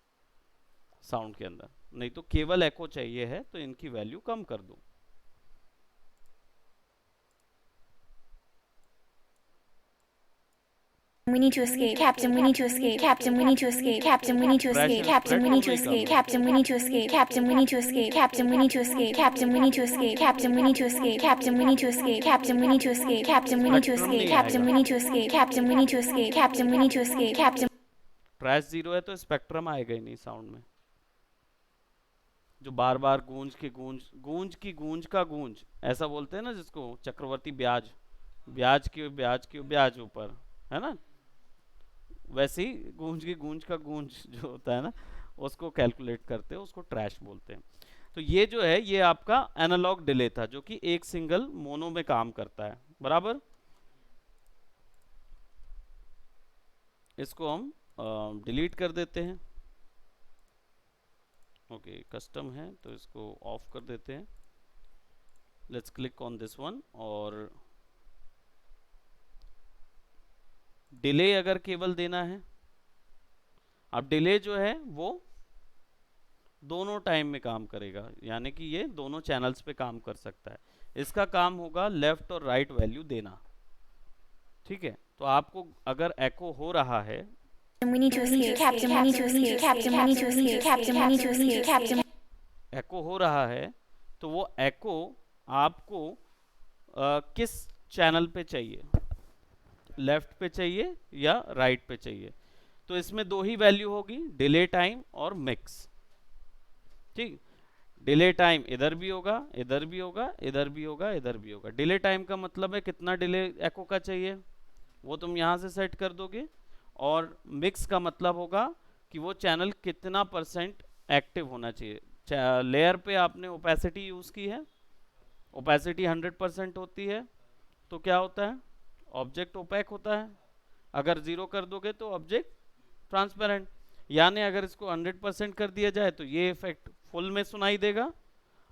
साउंड के अंदर। नहीं तो केवल एको चाहिए है तो इनकी वैल्यू कम कर दो। We need to escape, Captain. We need to escape, Captain. We need to escape, Captain. We need to trash escape, and Captain. Spread We need to दोनों ही escape, करना। Captain. We need to escape, Captain. We need to escape, Captain. We need to escape, Captain. We need to escape, Captain. We need to escape, Captain. We need to escape, Captain. We need to escape, Captain. We need to spectrum escape, नहीं Captain. आएगा। We need to escape, Captain. We need to escape, Captain. We need to escape, Captain. Trash zero है तो spectrum आएगा ही नहीं sound में, जो बार बार गूंज की गूंज, गूंज की गूंज का गूंज, ऐसा बोलते हैं ना जिसको, चक्रवर्ती ब्याज, ब्याज की ब्याज की ब्याज ऊपर, है ना, वैसे ही गूंज की गूंज का गूंज जो होता है ना, उसको कैलकुलेट करते हैं, उसको ट्रैश बोलते हैं। तो ये जो है ये आपका एनालॉग डिले था, जो कि एक सिंगल मोनो में काम करता है, बराबर। इसको हम डिलीट कर देते हैं। ओके, कस्टम है तो इसको ऑफ कर देते हैं। Let's click on this one, और डिले अगर केवल देना है, अब डिले जो है वो दोनों टाइम में काम करेगा, यानी कि ये दोनों चैनल्स पे काम कर सकता है। इसका काम होगा लेफ्ट और राइट वैल्यू देना, ठीक है। तो आपको अगर एको हो रहा है, We need to escape, Captain. We need to escape, Captain. We need to escape, Captain. We need to escape, Captain. एको हो रहा है, तो वो एको आपको किस चैनल पे चाहिए, लेफ्ट पे चाहिए या राइट पे चाहिए। तो इसमें दो ही वैल्यू होगी, डिले टाइम और मिक्स, ठीक। डिले टाइम इधर भी होगा, इधर भी होगा, इधर भी होगा, इधर भी होगा। डिले टाइम का मतलब है कितना डिले एको का चाहिए, वो तुम यहाँ से सेट कर दोगे। और मिक्स का मतलब होगा कि वो चैनल कितना परसेंट एक्टिव होना चाहिए। लेयर पे आपने ओपेसिटी यूज़ की है, ओपेसिटी 100% होती है, तो क्या होता है, ऑब्जेक्ट ओपेक होता है। अगर 0 कर दोगे तो ऑब्जेक्ट ट्रांसपेरेंट। यानी अगर इसको 100% कर दिया जाए तो ये इफेक्ट फुल में सुनाई देगा,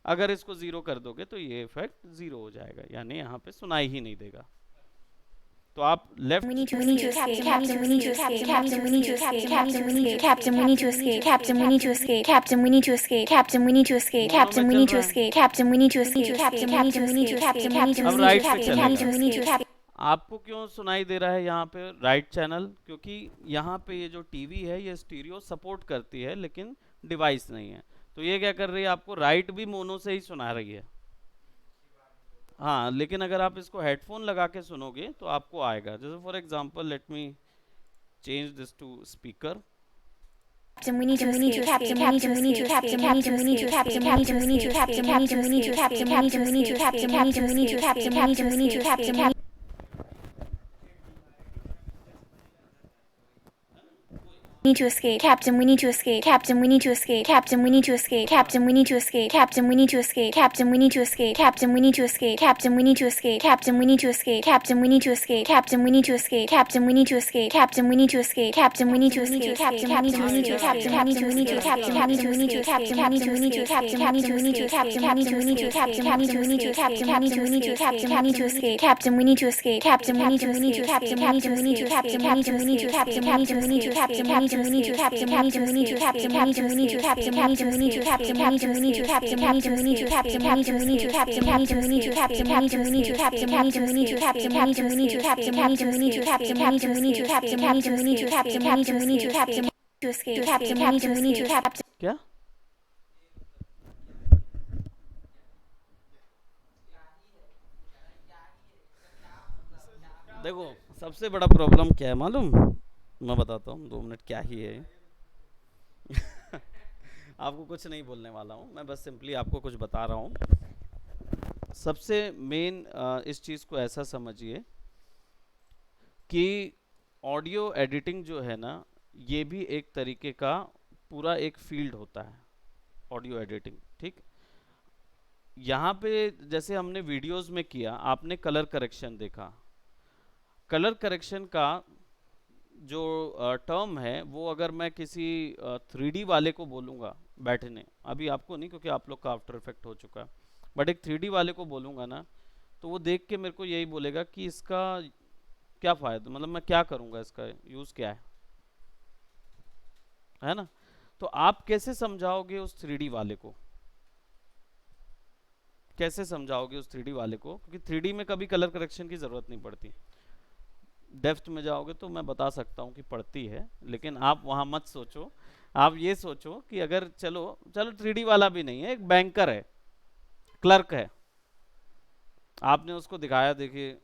अगर इसको 0 कर दोगे तो ये इफेक्ट 0 हो जाएगा, यानी यहाँ पे सुनाई ही नहीं देगा। तो आप left, We need to escape, Captain. We need to escape, Captain. We need to escape, Captain. We need to Captain. We need to escape, Captain. We need to escape, Captain. We need to escape, Captain. We need to escape, Captain. We need to escape, Captain. We need to escape, Captain. We need to escape, Captain. Captain. अब We need right to पे Captain. Captain. We need to चलेगा। escape. आपको क्यों सुनाई दे रहा है यहाँ पे राइट चैनल, क्योंकि यहाँ पे ये जो टीवी है ये स्टीरियो सपोर्ट करती है लेकिन डिवाइस नहीं है, तो ये क्या कर रही है, आपको राइट भी मोनो से ही सुना रही है। हाँ, लेकिन अगर आप इसको हेडफोन लगा के सुनोगे तो आपको आएगा। जैसे for example let me change this to speaker. Captain, we need to escape, Captain. We need to Captain. We need to Captain. Captain. We need to Captain. Captain. We need to Captain. Captain. We need to Captain. Captain. We need to Captain. Captain. We need to Captain. Need to escape, Captain. We need to escape, Captain. We need to escape, Captain. We need to escape, Captain. We need to escape, Captain. We need to escape, Captain. We need to escape, Captain. We need to escape, Captain. We need to escape, Captain. We need to escape, Captain. We need to escape, Captain. We need to escape, Captain. We need to escape, Captain. We need to escape, Captain. We need to escape, Captain. We need to Captain. We need to Captain. We need to Captain. We need to Captain. We need to Captain. We need to Captain. We need to Captain. We need to Captain. We need to escape, Captain. We need to escape, Captain. We need to escape, Captain. We need to Captain. Captain. We need to Captain. We need to Captain. We need to Captain. We need to Captain. We need to Captain. We need to Captain. We need to Captain. We need to Captain. We need to Captain. We need to Captain. We need to Captain. We need to Captain. We need to Captain. We need to Captain. We need to Captain. We need to Captain. We need to Captain. To escape, Captain. We need to Captain. क्या देखो, सबसे बड़ा problem क्या है मालूम, मैं बताता हूँ, 2 मिनट क्या ही है। आपको कुछ नहीं बोलने वाला हूँ, मैं बस सिंपली आपको कुछ बता रहा हूँ। सबसे मेन इस चीज़ को ऐसा समझिए कि ऑडियो एडिटिंग जो है ना, ये भी एक तरीके का पूरा एक फील्ड होता है। ऑडियो एडिटिंग, ठीक। यहाँ पे जैसे हमने वीडियोस में किया, आपने कलर करेक्शन देखा। कलर करेक्शन का जो टर्म है वो अगर मैं किसी 3D वाले को बोलूँगा बैठने, अभी आपको नहीं क्योंकि आप लोग का आफ्टर इफेक्ट हो चुका है, बट एक 3D वाले को बोलूँगा ना, तो वो देख के मेरे को यही बोलेगा कि इसका क्या फ़ायदा, मतलब मैं क्या करूँगा, इसका यूज़ क्या है ना। तो आप कैसे समझाओगे उस 3D वाले को, कैसे समझाओगे उस 3D वाले को, क्योंकि 3D में कभी कलर करेक्शन की ज़रूरत नहीं पड़ती। डेप्थ में जाओगे तो मैं बता सकता हूँ कि पड़ती है, लेकिन आप वहाँ मत सोचो। आप ये सोचो कि अगर चलो चलो 3D वाला भी नहीं है, एक बैंकर है, क्लर्क है, आपने उसको दिखाया, देखिए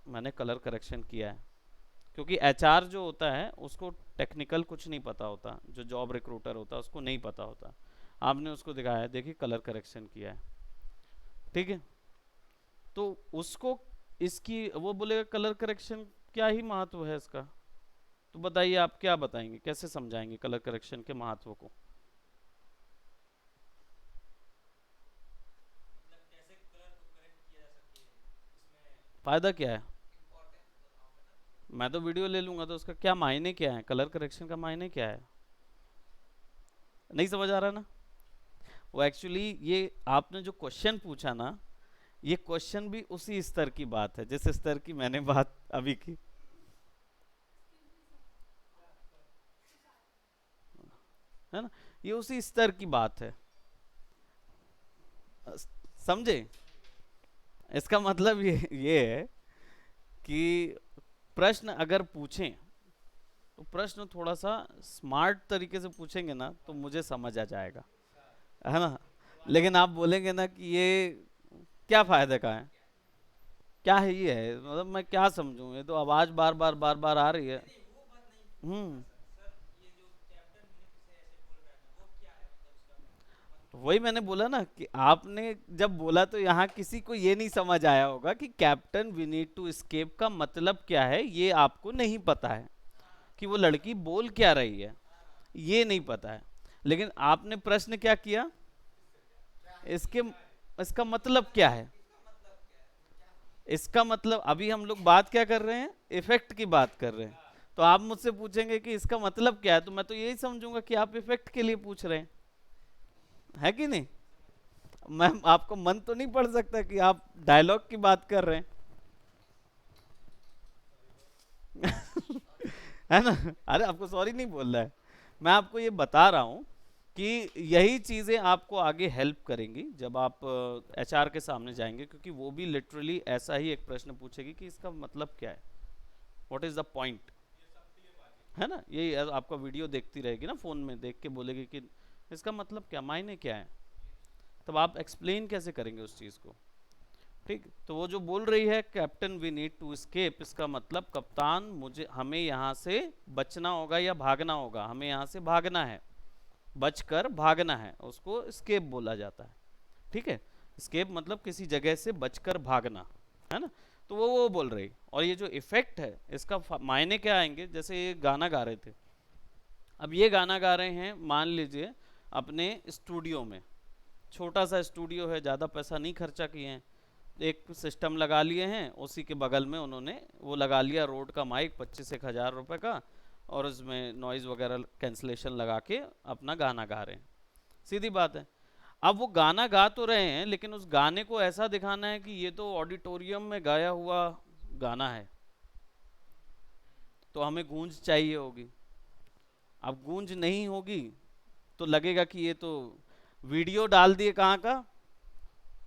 मैंने कलर करेक्शन किया है, क्योंकि एचआर जो होता है उसको टेक्निकल कुछ नहीं पता होता, जो जॉब रिक्रूटर होता है उसको नहीं पता होता। आपने उसको दिखाया, देखिए कलर करेक्शन किया है, ठीक है। तो उसको इसकी वो बोलेगा कलर करेक्शन क्या ही महत्व है इसका। तो बताइए आप क्या बताएंगे, कैसे समझाएंगे कलर करेक्शन के महत्व को। फायदा क्या है, मैं तो वीडियो ले लूंगा, तो उसका क्या मायने क्या है, कलर करेक्शन का मायने क्या है, नहीं समझ आ रहा ना। वो एक्चुअली ये आपने जो क्वेश्चन पूछा ना, ये क्वेश्चन भी उसी स्तर की बात है जिस स्तर की मैंने बात अभी की, है ना। ये उसी स्तर की बात है, समझे। इसका मतलब ये है कि प्रश्न अगर पूछें तो प्रश्न थोड़ा सा स्मार्ट तरीके से पूछेंगे ना तो मुझे समझ आ जाएगा, है ना। लेकिन आप बोलेंगे ना कि ये क्या फायदे का है, क्या है ये है, मतलब मैं क्या समझूं, ये तो आवाज बार बार बार बार आ रही है। हम्म, वही मैंने बोला ना कि आपने जब बोला तो यहाँ किसी को ये नहीं समझ आया होगा कि captain we need to escape का मतलब क्या है, ये आपको नहीं पता है कि वो लड़की बोल क्या रही है, ये नहीं पता है। लेकिन आपने प्रश्न क्या किया, इसके इसका मतलब क्या है, इसका मतलब अभी हम लोग बात क्या कर रहे हैं, इफेक्ट की बात कर रहे हैं। तो आप मुझसे पूछेंगे कि इसका मतलब क्या है, तो मैं तो यही समझूंगा कि आप इफेक्ट के लिए पूछ रहे हैं, है कि नहीं। मैं आपको मन तो नहीं पड़ सकता कि आप डायलॉग की बात कर रहे हैं। है ना। अरे आपको सॉरी नहीं बोल रहा है, मैं आपको ये बता रहा हूँ कि यही चीज़ें आपको आगे हेल्प करेंगी जब आप एचआर के सामने जाएंगे, क्योंकि वो भी लिटरली ऐसा ही एक प्रश्न पूछेगी कि इसका मतलब क्या है, व्हाट इज़ द पॉइंट, है ना। ये आपका वीडियो देखती रहेगी ना, फ़ोन में देख के बोलेगी कि इसका मतलब क्या, मायने क्या है, तब आप एक्सप्लेन कैसे करेंगे उस चीज़ को, ठीक। तो वो जो बोल रही है captain we need to escape, इसका मतलब कप्तान मुझे हमें यहाँ से बचना होगा या भागना होगा, हमें यहाँ से भागना है, बचकर भागना है, उसको एस्केप बोला जाता है, ठीक है। एस्केप मतलब किसी जगह से बचकर भागना, है ना। तो वो बोल रही, और ये जो इफेक्ट है इसका मायने क्या आएंगे, जैसे ये गाना गा रहे थे, अब ये गाना गा रहे हैं मान लीजिए अपने स्टूडियो में, छोटा सा स्टूडियो है, ज़्यादा पैसा नहीं खर्चा किए हैं, एक सिस्टम लगा लिए हैं, उसी के बगल में उन्होंने वो लगा लिया रोड का माइक 25-1 हज़ार रुपए का, और उसमें नॉइज़ वगैरह कैंसलेशन लगा के अपना गाना गा रहे हैं, सीधी बात है। अब वो गाना गा तो रहे हैं, लेकिन उस गाने को ऐसा दिखाना है कि ये तो ऑडिटोरियम में गाया हुआ गाना है, तो हमें गूंज चाहिए होगी। अब गूंज नहीं होगी तो लगेगा कि ये तो वीडियो डाल दिए कहाँ का,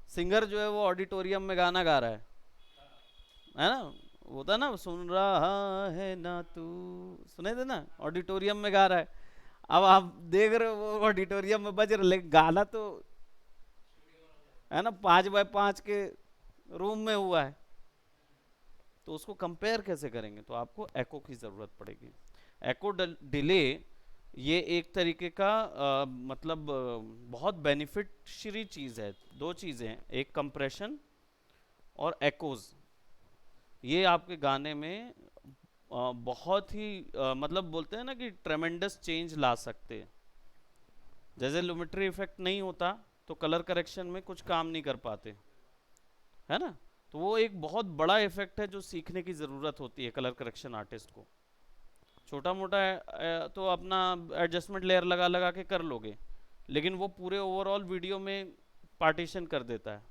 सिंगर जो है वो ऑडिटोरियम में गाना गा रहा है ना। वो था ना, सुन रहा है ना तू, सुने थे ना, ऑडिटोरियम में गा रहा है। अब आप देख रहे हो वो ऑडिटोरियम में बज रहा, लेकिन गाना तो है ना 5x5 के रूम में हुआ है, तो उसको कंपेयर कैसे करेंगे, तो आपको एको की ज़रूरत पड़ेगी। एको डिले ये एक तरीके का मतलब बहुत बेनिफिशियरी चीज़ है, दो चीज़ें हैं, एक कंप्रेशन और एकोज, ये आपके गाने में बहुत ही मतलब बोलते हैं ना कि ट्रेमेंडस चेंज ला सकते हैं, जैसे लुमेट्री इफेक्ट नहीं होता तो कलर करेक्शन में कुछ काम नहीं कर पाते, है ना। तो वो एक बहुत बड़ा इफेक्ट है जो सीखने की ज़रूरत होती है कलर करेक्शन आर्टिस्ट को। छोटा मोटा तो अपना एडजस्टमेंट लेयर लगा लगा के कर लोगे, लेकिन वो पूरे ओवरऑल वीडियो में पार्टीशन कर देता है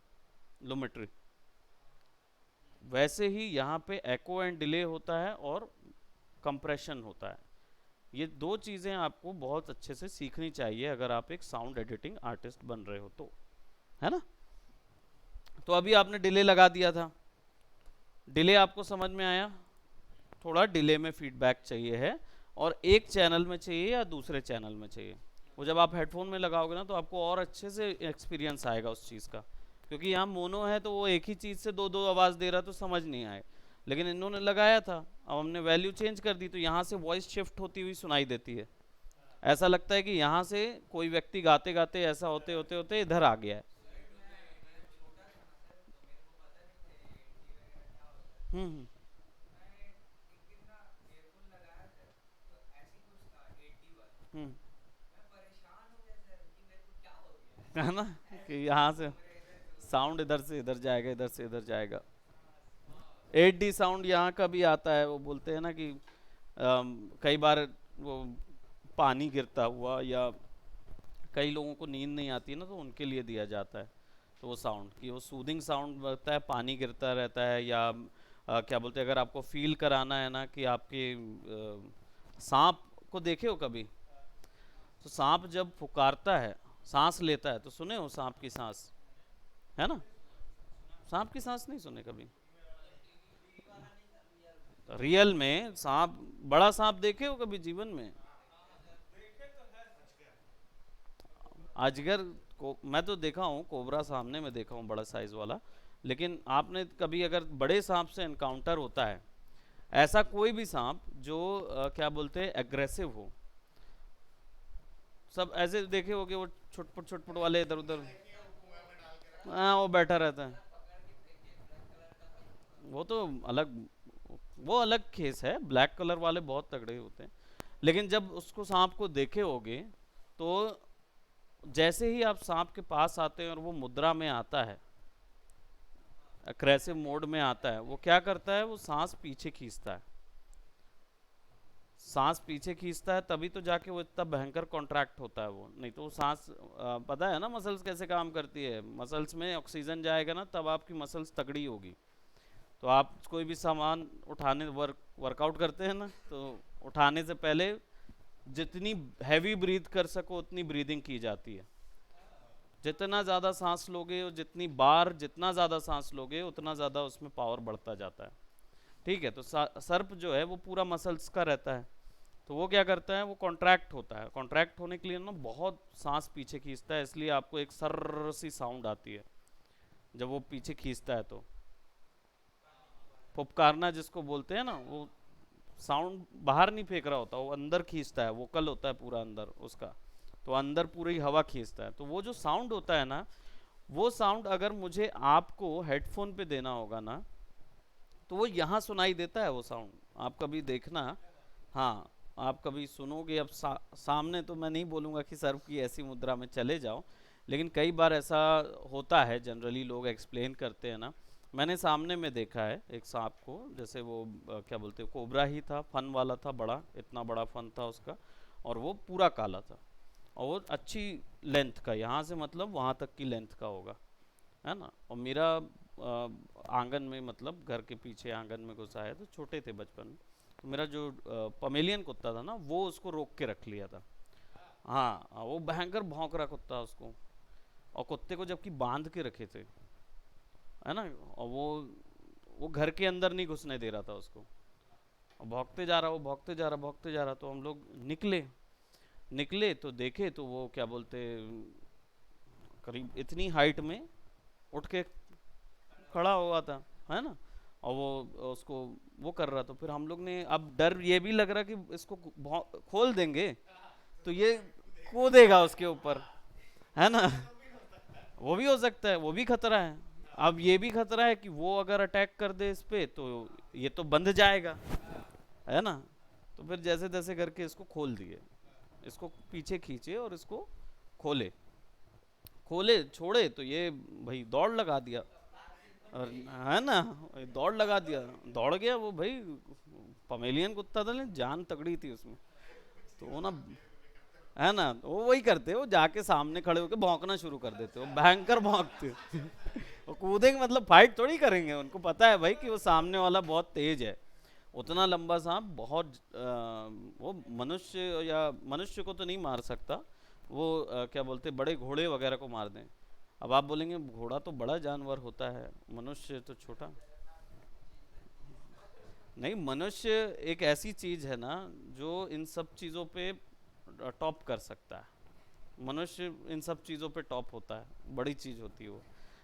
लुमेट्री। वैसे ही यहाँ पे एको एंड डिले होता है और कंप्रेशन होता है। ये दो चीज़ें आपको बहुत अच्छे से सीखनी चाहिए अगर आप एक साउंड एडिटिंग आर्टिस्ट बन रहे हो तो, है ना। तो अभी आपने डिले लगा दिया था, डिले आपको समझ में आया। थोड़ा डिले में फीडबैक चाहिए है, और एक चैनल में चाहिए या दूसरे चैनल में चाहिए। वो जब आप हेडफोन में लगाओगे ना तो आपको और अच्छे से एक्सपीरियंस आएगा उस चीज़ का, क्योंकि यहाँ मोनो है तो वो एक ही चीज़ से दो दो आवाज़ दे रहा तो समझ नहीं आए। लेकिन इन्होंने लगाया था, अब हमने वैल्यू चेंज कर दी तो यहाँ से वॉइस शिफ्ट होती हुई सुनाई देती है। ऐसा लगता है कि यहाँ से कोई व्यक्ति गाते गाते ऐसा होते होते होते इधर आ गया है। हम्म। हम्म। है ना, कि यहाँ से साउंड इधर से इधर जाएगा, इधर से इधर जाएगा। 8D साउंड यहाँ का भी आता है। वो बोलते हैं ना कि कई बार वो पानी गिरता हुआ, या कई लोगों को नींद नहीं आती है ना तो उनके लिए दिया जाता है। तो वो साउंड कि वो सूदिंग साउंड बनता है, पानी गिरता रहता है, या क्या बोलते हैं, अगर आपको फील कराना है ना कि आपके सांप को देखे हो कभी, तो सांप जब पुकारता है, सांस लेता है, तो सुने हो सांप की सांस, है ना। सांप की सांस नहीं सुने कभी? रियल में सांप, बड़ा सांप देखे हो कभी जीवन में? अजगर को मैं तो देखा हूँ, कोबरा सामने में देखा हूँ, बड़ा साइज वाला। लेकिन आपने कभी अगर बड़े सांप से एनकाउंटर होता है, ऐसा कोई भी सांप जो क्या बोलते हैं एग्रेसिव हो, सब ऐसे देखे हो कि वो छुटपुट छुटपुट वाले इधर उधर, हाँ वो बैठा रहता है। वो तो अलग, वो अलग केस है, ब्लैक कलर वाले बहुत तगड़े होते हैं। लेकिन जब उसको सांप को देखे होगे, तो जैसे ही आप सांप के पास आते हैं और वो मुद्रा में आता है, अग्रेसिव मोड में आता है, वो क्या करता है, वो सांस पीछे खींचता है। सांस पीछे खींचता है तभी तो जाके वो इतना भयंकर कॉन्ट्रैक्ट होता है। वो नहीं तो वो सांस पता है ना मसल्स कैसे काम करती है, मसल्स में ऑक्सीजन जाएगा ना तब आपकी मसल्स तगड़ी होगी। तो आप कोई भी सामान उठाने वर्कआउट करते हैं ना, तो उठाने से पहले जितनी हैवी ब्रीथ कर सको उतनी ब्रीदिंग की जाती है। जितना ज़्यादा सांस लोगे और जितनी बार जितना ज़्यादा सांस लोगे उतना ज़्यादा उसमें पावर बढ़ता जाता है। ठीक है, तो सर्प जो है वो पूरा मसल्स का रहता है, तो वो क्या करता है, वो कॉन्ट्रैक्ट होता है। कॉन्ट्रैक्ट होने के लिए ना बहुत सांस पीछे खींचता है, इसलिए आपको एक सर्र सी साउंड आती है जब वो पीछे खींचता है। तो पुपकारना जिसको बोलते हैं ना, वो साउंड बाहर नहीं फेंक रहा होता, वो अंदर खींचता है, वोकल होता है पूरा अंदर उसका, तो अंदर पूरी हवा खींचता है। तो वो जो साउंड होता है ना, वो साउंड अगर मुझे आपको हेडफोन पे देना होगा ना, तो वो यहाँ सुनाई देता है वो साउंड। आप कभी देखना, हाँ आप कभी सुनोगे। अब सामने तो मैं नहीं बोलूँगा कि सर्व की ऐसी मुद्रा में चले जाओ, लेकिन कई बार ऐसा होता है, जनरली लोग एक्सप्लेन करते हैं ना। मैंने सामने में देखा है एक सांप को, जैसे वो क्या बोलते हैं, कोबरा ही था, फन वाला था, बड़ा इतना बड़ा फन था उसका, और वो पूरा काला था, और वो अच्छी लेंथ का, यहाँ से मतलब वहाँ तक की लेंथ का होगा, है ना। और मेरा आंगन में, मतलब घर के पीछे आंगन में घुसा है, तो छोटे थे बचपन में, तो मेरा जो पमेलियन कुत्ता था ना, वो उसको रोक के रख लिया था। हाँ वो भयंकर भौंक रहा कुत्ता उसको, और कुत्ते को जबकि बांध के रखे थे, है ना। और वो घर के अंदर नहीं घुसने दे रहा था उसको, और भौंकते जा रहा, वो भौंकते जा रहा, भौंकते जा रहा। तो हम लोग निकले निकले तो देखे, तो वो क्या बोलते, करीब इतनी हाइट में उठ के खड़ा हुआ था, है ना। और वो उसको वो कर रहा, तो फिर हम लोग ने, अब डर ये भी लग रहा कि इसको खोल देंगे तो ये कूदेगा उसके ऊपर, है ना। वो भी हो सकता है, वो भी खतरा है। अब ये भी खतरा है कि वो अगर अटैक कर दे इस पे तो ये तो बंध जाएगा, है ना। तो फिर जैसे तैसे करके इसको खोल दिए, इसको पीछे खींचे और इसको खोले खोले छोड़े तो ये भाई दौड़ लगा दिया, और है ना, दौड़ लगा दिया, दौड़ गया वो भाई, पमेलियन कुत्ता था लेकिन जान तगड़ी थी उसमें। तो वो ना, है ना, वो वही करते, वो जाके सामने खड़े होके भौंकना शुरू कर देते, वो भयंकर भौंकते। वो कूदेंगे मतलब फाइट थोड़ी करेंगे, उनको पता है भाई कि वो सामने वाला बहुत तेज है। उतना लंबा सांप बहुत वो मनुष्य, या मनुष्य को तो नहीं मार सकता वो, क्या बोलते, बड़े घोड़े वगैरह को मार दें। अब आप बोलेंगे घोड़ा तो बड़ा जानवर होता है, मनुष्य तो छोटा। नहीं, मनुष्य एक ऐसी चीज है ना जो इन सब चीजों पे टॉप कर सकता है। मनुष्य इन सब चीजों पे टॉप होता है, बड़ी चीज होती है वो।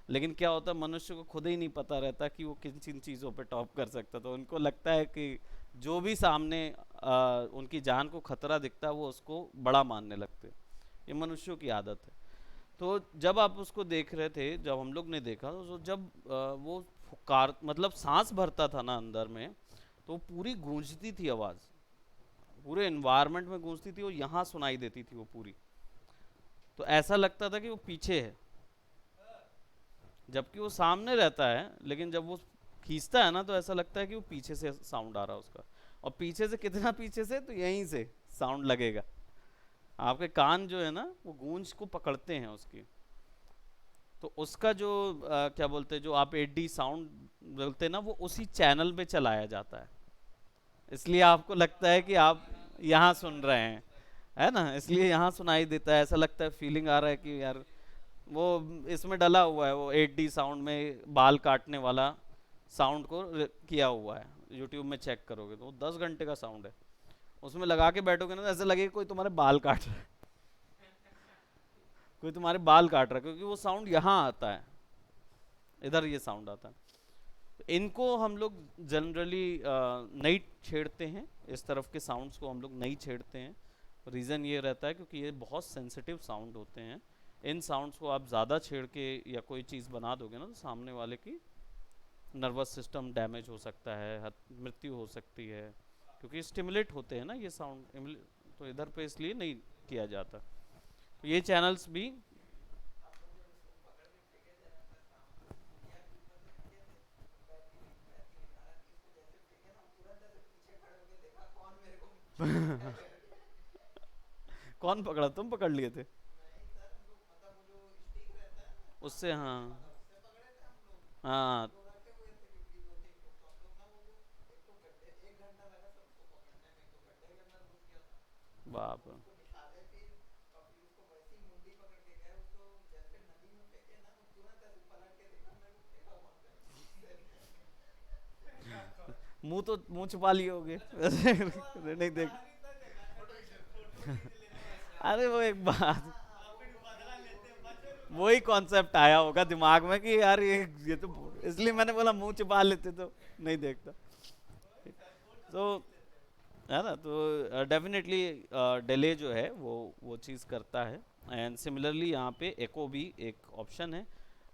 लेकिन क्या होता है, मनुष्य को खुद ही नहीं पता रहता कि वो किन किन चीज़ों पे टॉप कर सकता। तो उनको लगता है कि जो भी सामने उनकी जान को खतरा दिखता है वो उसको बड़ा मानने लगते हैं। ये मनुष्यों की आदत है। तो जब आप उसको देख रहे थे, जब हम लोग ने देखा, तो जब वो फुकार मतलब सांस भरता था ना अंदर में, तो पूरी गूंजती थी आवाज़, पूरे एनवायरनमेंट में गूंजती थी, वो यहाँ सुनाई देती थी वो पूरी। तो ऐसा लगता था कि वो पीछे है, जबकि वो सामने रहता है, लेकिन जब वो खींचता है ना तो ऐसा लगता है कि वो पीछे से साउंड आ रहा है उसका। और पीछे से कितना पीछे से, तो यहीं से साउंड लगेगा। आपके कान जो है ना वो गूंज को पकड़ते हैं उसकी। तो उसका जो क्या बोलते हैं, जो आप 8D साउंड बोलते हैं ना, वो उसी चैनल पे चलाया जाता है। इसलिए आपको लगता है कि आप यहाँ सुन रहे हैं, है ना, इसलिए यहाँ सुनाई देता है। ऐसा लगता है, फीलिंग आ रहा है कि यार वो इसमें डला हुआ है, वो 8D साउंड में बाल काटने वाला साउंड को किया हुआ है। यूट्यूब में चेक करोगे तो 10 घंटे का साउंड है, उसमें लगा के बैठोगे ना तो ऐसा लगेगा कोई तुम्हारे बाल काट रहा है, कोई तुम्हारे बाल काट रहा है, क्योंकि वो साउंड यहाँ आता है, इधर ये साउंड आता है। इनको हम लोग जनरली नहीं छेड़ते हैं, इस तरफ के साउंड्स को हम लोग नहीं छेड़ते हैं। रीज़न ये रहता है क्योंकि ये बहुत सेंसिटिव साउंड होते हैं। इन साउंड्स को आप ज़्यादा छेड़ के या कोई चीज़ बना दोगे ना, तो सामने वाले की नर्वस सिस्टम डैमेज हो सकता है, मृत्यु हो सकती है, क्योंकि स्टिमुलेट होते हैं ना ये साउंड। तो इधर पे इसलिए नहीं किया जाता। तो ये चैनल्स भी कौन पकड़ा, तुम पकड़ लिए थे उससे? हाँ हाँ। बाप रे। मुंह तो मुंह छुपा लिए होगे नहीं देख। अरे वो एक बात, वही कॉन्सेप्ट आया होगा दिमाग में कि यार ये तो, इसलिए मैंने बोला मुंह छुपा लेते तो नहीं देखता। तो है ना, तो डेफिनेटली डिले जो है वो चीज़ करता है। एंड सिमिलरली यहाँ पे एको भी एक ऑप्शन है।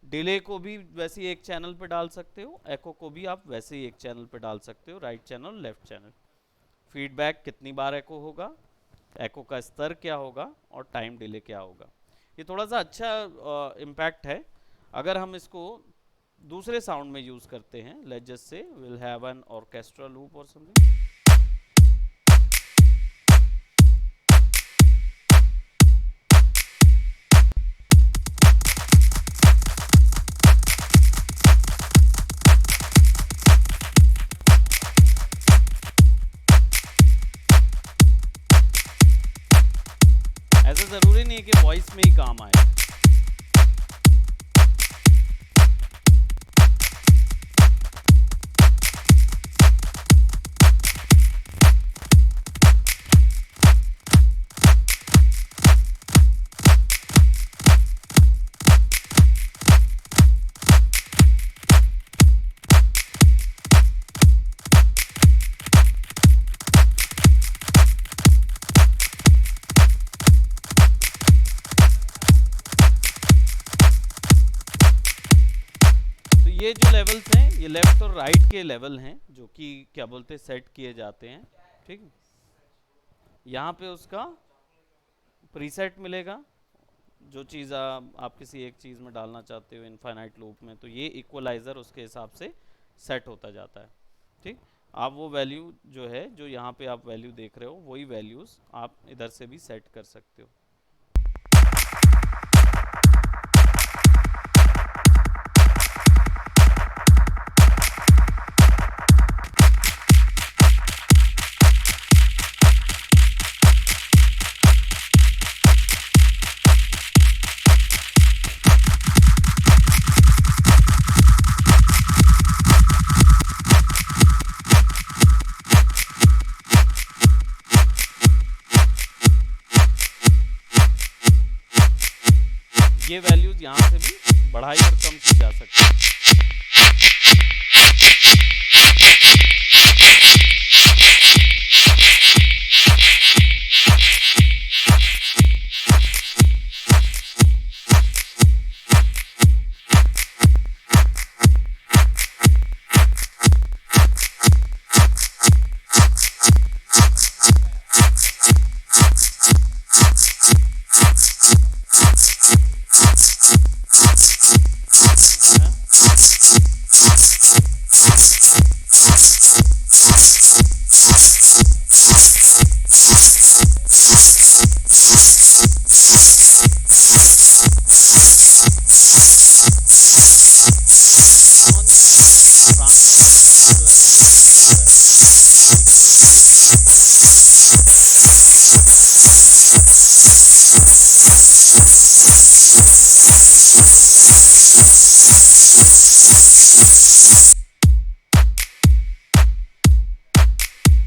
डिले को भी वैसे ही एक चैनल पे डाल सकते हो, एको को भी आप वैसे ही एक चैनल पे डाल सकते हो, right channel left channel. Feedback कितनी बार एको होगा, एको का स्तर क्या होगा, और टाइम डिले क्या होगा। ये थोड़ा सा अच्छा इम्पैक्ट है। अगर हम इसको दूसरे साउंड में यूज़ करते हैं, let's just say will have an orchestra loop और समथिंग। ऐसा ज़रूरी नहीं है कि वॉइस में ही काम आए। ये जो लेवल्स हैं, ये लेफ्ट और राइट के लेवल हैं जो कि क्या बोलते हैं, सेट किए जाते हैं। ठीक, यहाँ पे उसका प्रीसेट मिलेगा, जो चीज़ आप किसी एक चीज़ में डालना चाहते हो इनफाइनाइट लूप में, तो ये इक्वलाइज़र उसके हिसाब से सेट होता जाता है। ठीक, आप वो वैल्यू जो है, जो यहाँ पे आप वैल्यू देख रहे हो, वही वैल्यूज़ आप इधर से भी सेट कर सकते हो। ये वैल्यूज यहाँ से भी बढ़ाई और कम की जा सकती है।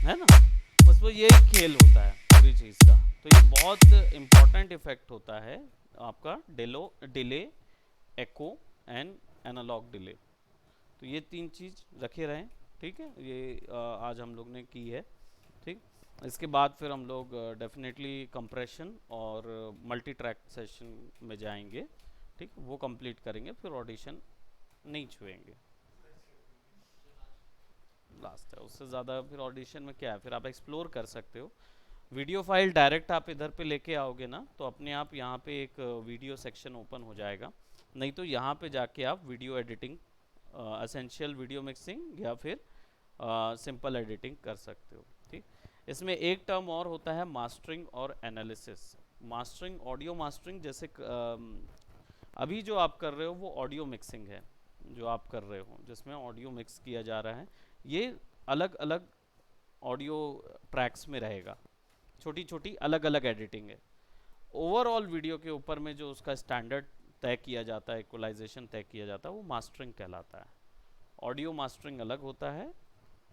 है ना, बस वो यही खेल होता है पूरी चीज़ का। तो ये बहुत इम्पोर्टेंट इफेक्ट होता है आपका delay, echo and analog delay. तो ये तीन चीज़ रखे रहें, ठीक है। ये आज हम लोग ने की है, ठीक। इसके बाद फिर हम लोग डेफिनेटली कंप्रेशन और मल्टी ट्रैक सेशन में जाएंगे, ठीक। वो कंप्लीट करेंगे, फिर ऑडिशन नहीं छुएंगे, लास्ट है। उससे ज़्यादा फिर ऑडिशन में क्या है, फिर आप एक्सप्लोर कर सकते हो। वीडियो फाइल डायरेक्ट आप इधर पे लेके आओगे ना, तो अपने आप यहाँ पे एक वीडियो सेक्शन ओपन हो जाएगा। नहीं तो यहाँ पे जाके आप video editing, essential video mixing या फिर सिंपल एडिटिंग कर सकते हो, ठीक। इसमें एक टर्म और होता है मास्टरिंग और एनालिसिस। मास्टरिंग, ऑडियो मास्टरिंग, जैसे अभी जो आप कर रहे हो वो ऑडियो मिक्सिंग है, जो आप कर रहे हो जिसमें ऑडियो मिक्स किया जा रहा है, ये अलग अलग ऑडियो ट्रैक्स में रहेगा, छोटी छोटी अलग अलग एडिटिंग है। ओवरऑल वीडियो के ऊपर में जो उसका स्टैंडर्ड तय किया जाता है, इक्वलाइजेशन तय किया जाता है, वो मास्टरिंग कहलाता है। ऑडियो मास्टरिंग अलग होता है,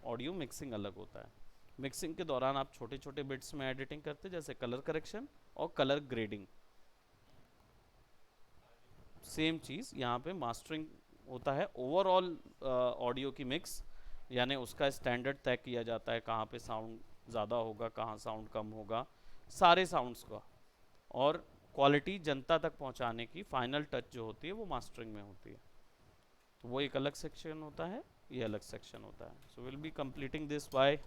ऑडियो मिक्सिंग अलग होता है। मिक्सिंग के दौरान आप छोटे छोटे बिट्स में एडिटिंग करते हैं, जैसे कलर करेक्शन और कलर ग्रेडिंग। सेम चीज़ यहाँ पे मास्टरिंग होता है, ओवरऑल ऑडियो की मिक्स, यानी उसका स्टैंडर्ड तय किया जाता है, कहाँ पे साउंड ज़्यादा होगा, कहाँ साउंड कम होगा, सारे साउंड्स का। और क्वालिटी जनता तक पहुँचाने की फाइनल टच जो होती है वो मास्टरिंग में होती है। तो वो एक अलग सेक्शन होता है, ये अलग सेक्शन होता है। So will be completing this by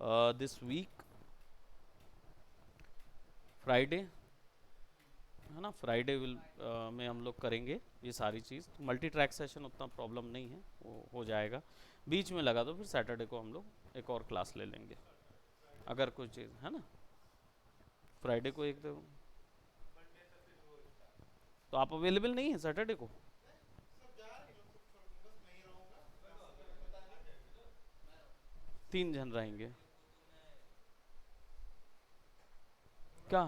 this week Friday, है ना। फ्राइडे में हम लोग करेंगे ये सारी चीज़। मल्टी ट्रैक सेशन उतना प्रॉब्लम नहीं है, वो हो जाएगा। बीच में लगा तो फिर सैटरडे को हम लोग एक और क्लास ले लेंगे, अगर कोई चीज़ है ना। फ्राइडे को एक तो आप अवेलेबल नहीं है सैटरडे को? तीन जन रहेंगे क्या?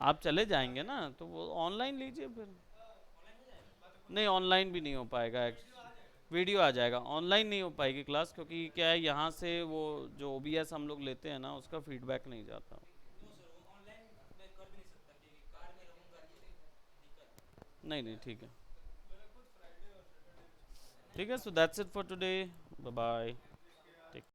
आप चले जाएंगे ना, तो वो ऑनलाइन लीजिए फिर। नहीं, ऑनलाइन भी नहीं हो पाएगा, वीडियो आ जाएगा। ऑनलाइन नहीं हो पाएगी क्लास, क्योंकि क्या है, यहाँ से वो जो OBS हम लोग लेते हैं ना, उसका फीडबैक नहीं जाता। नहीं नहीं, ठीक है, ठीक है। So that's it for today, bye bye.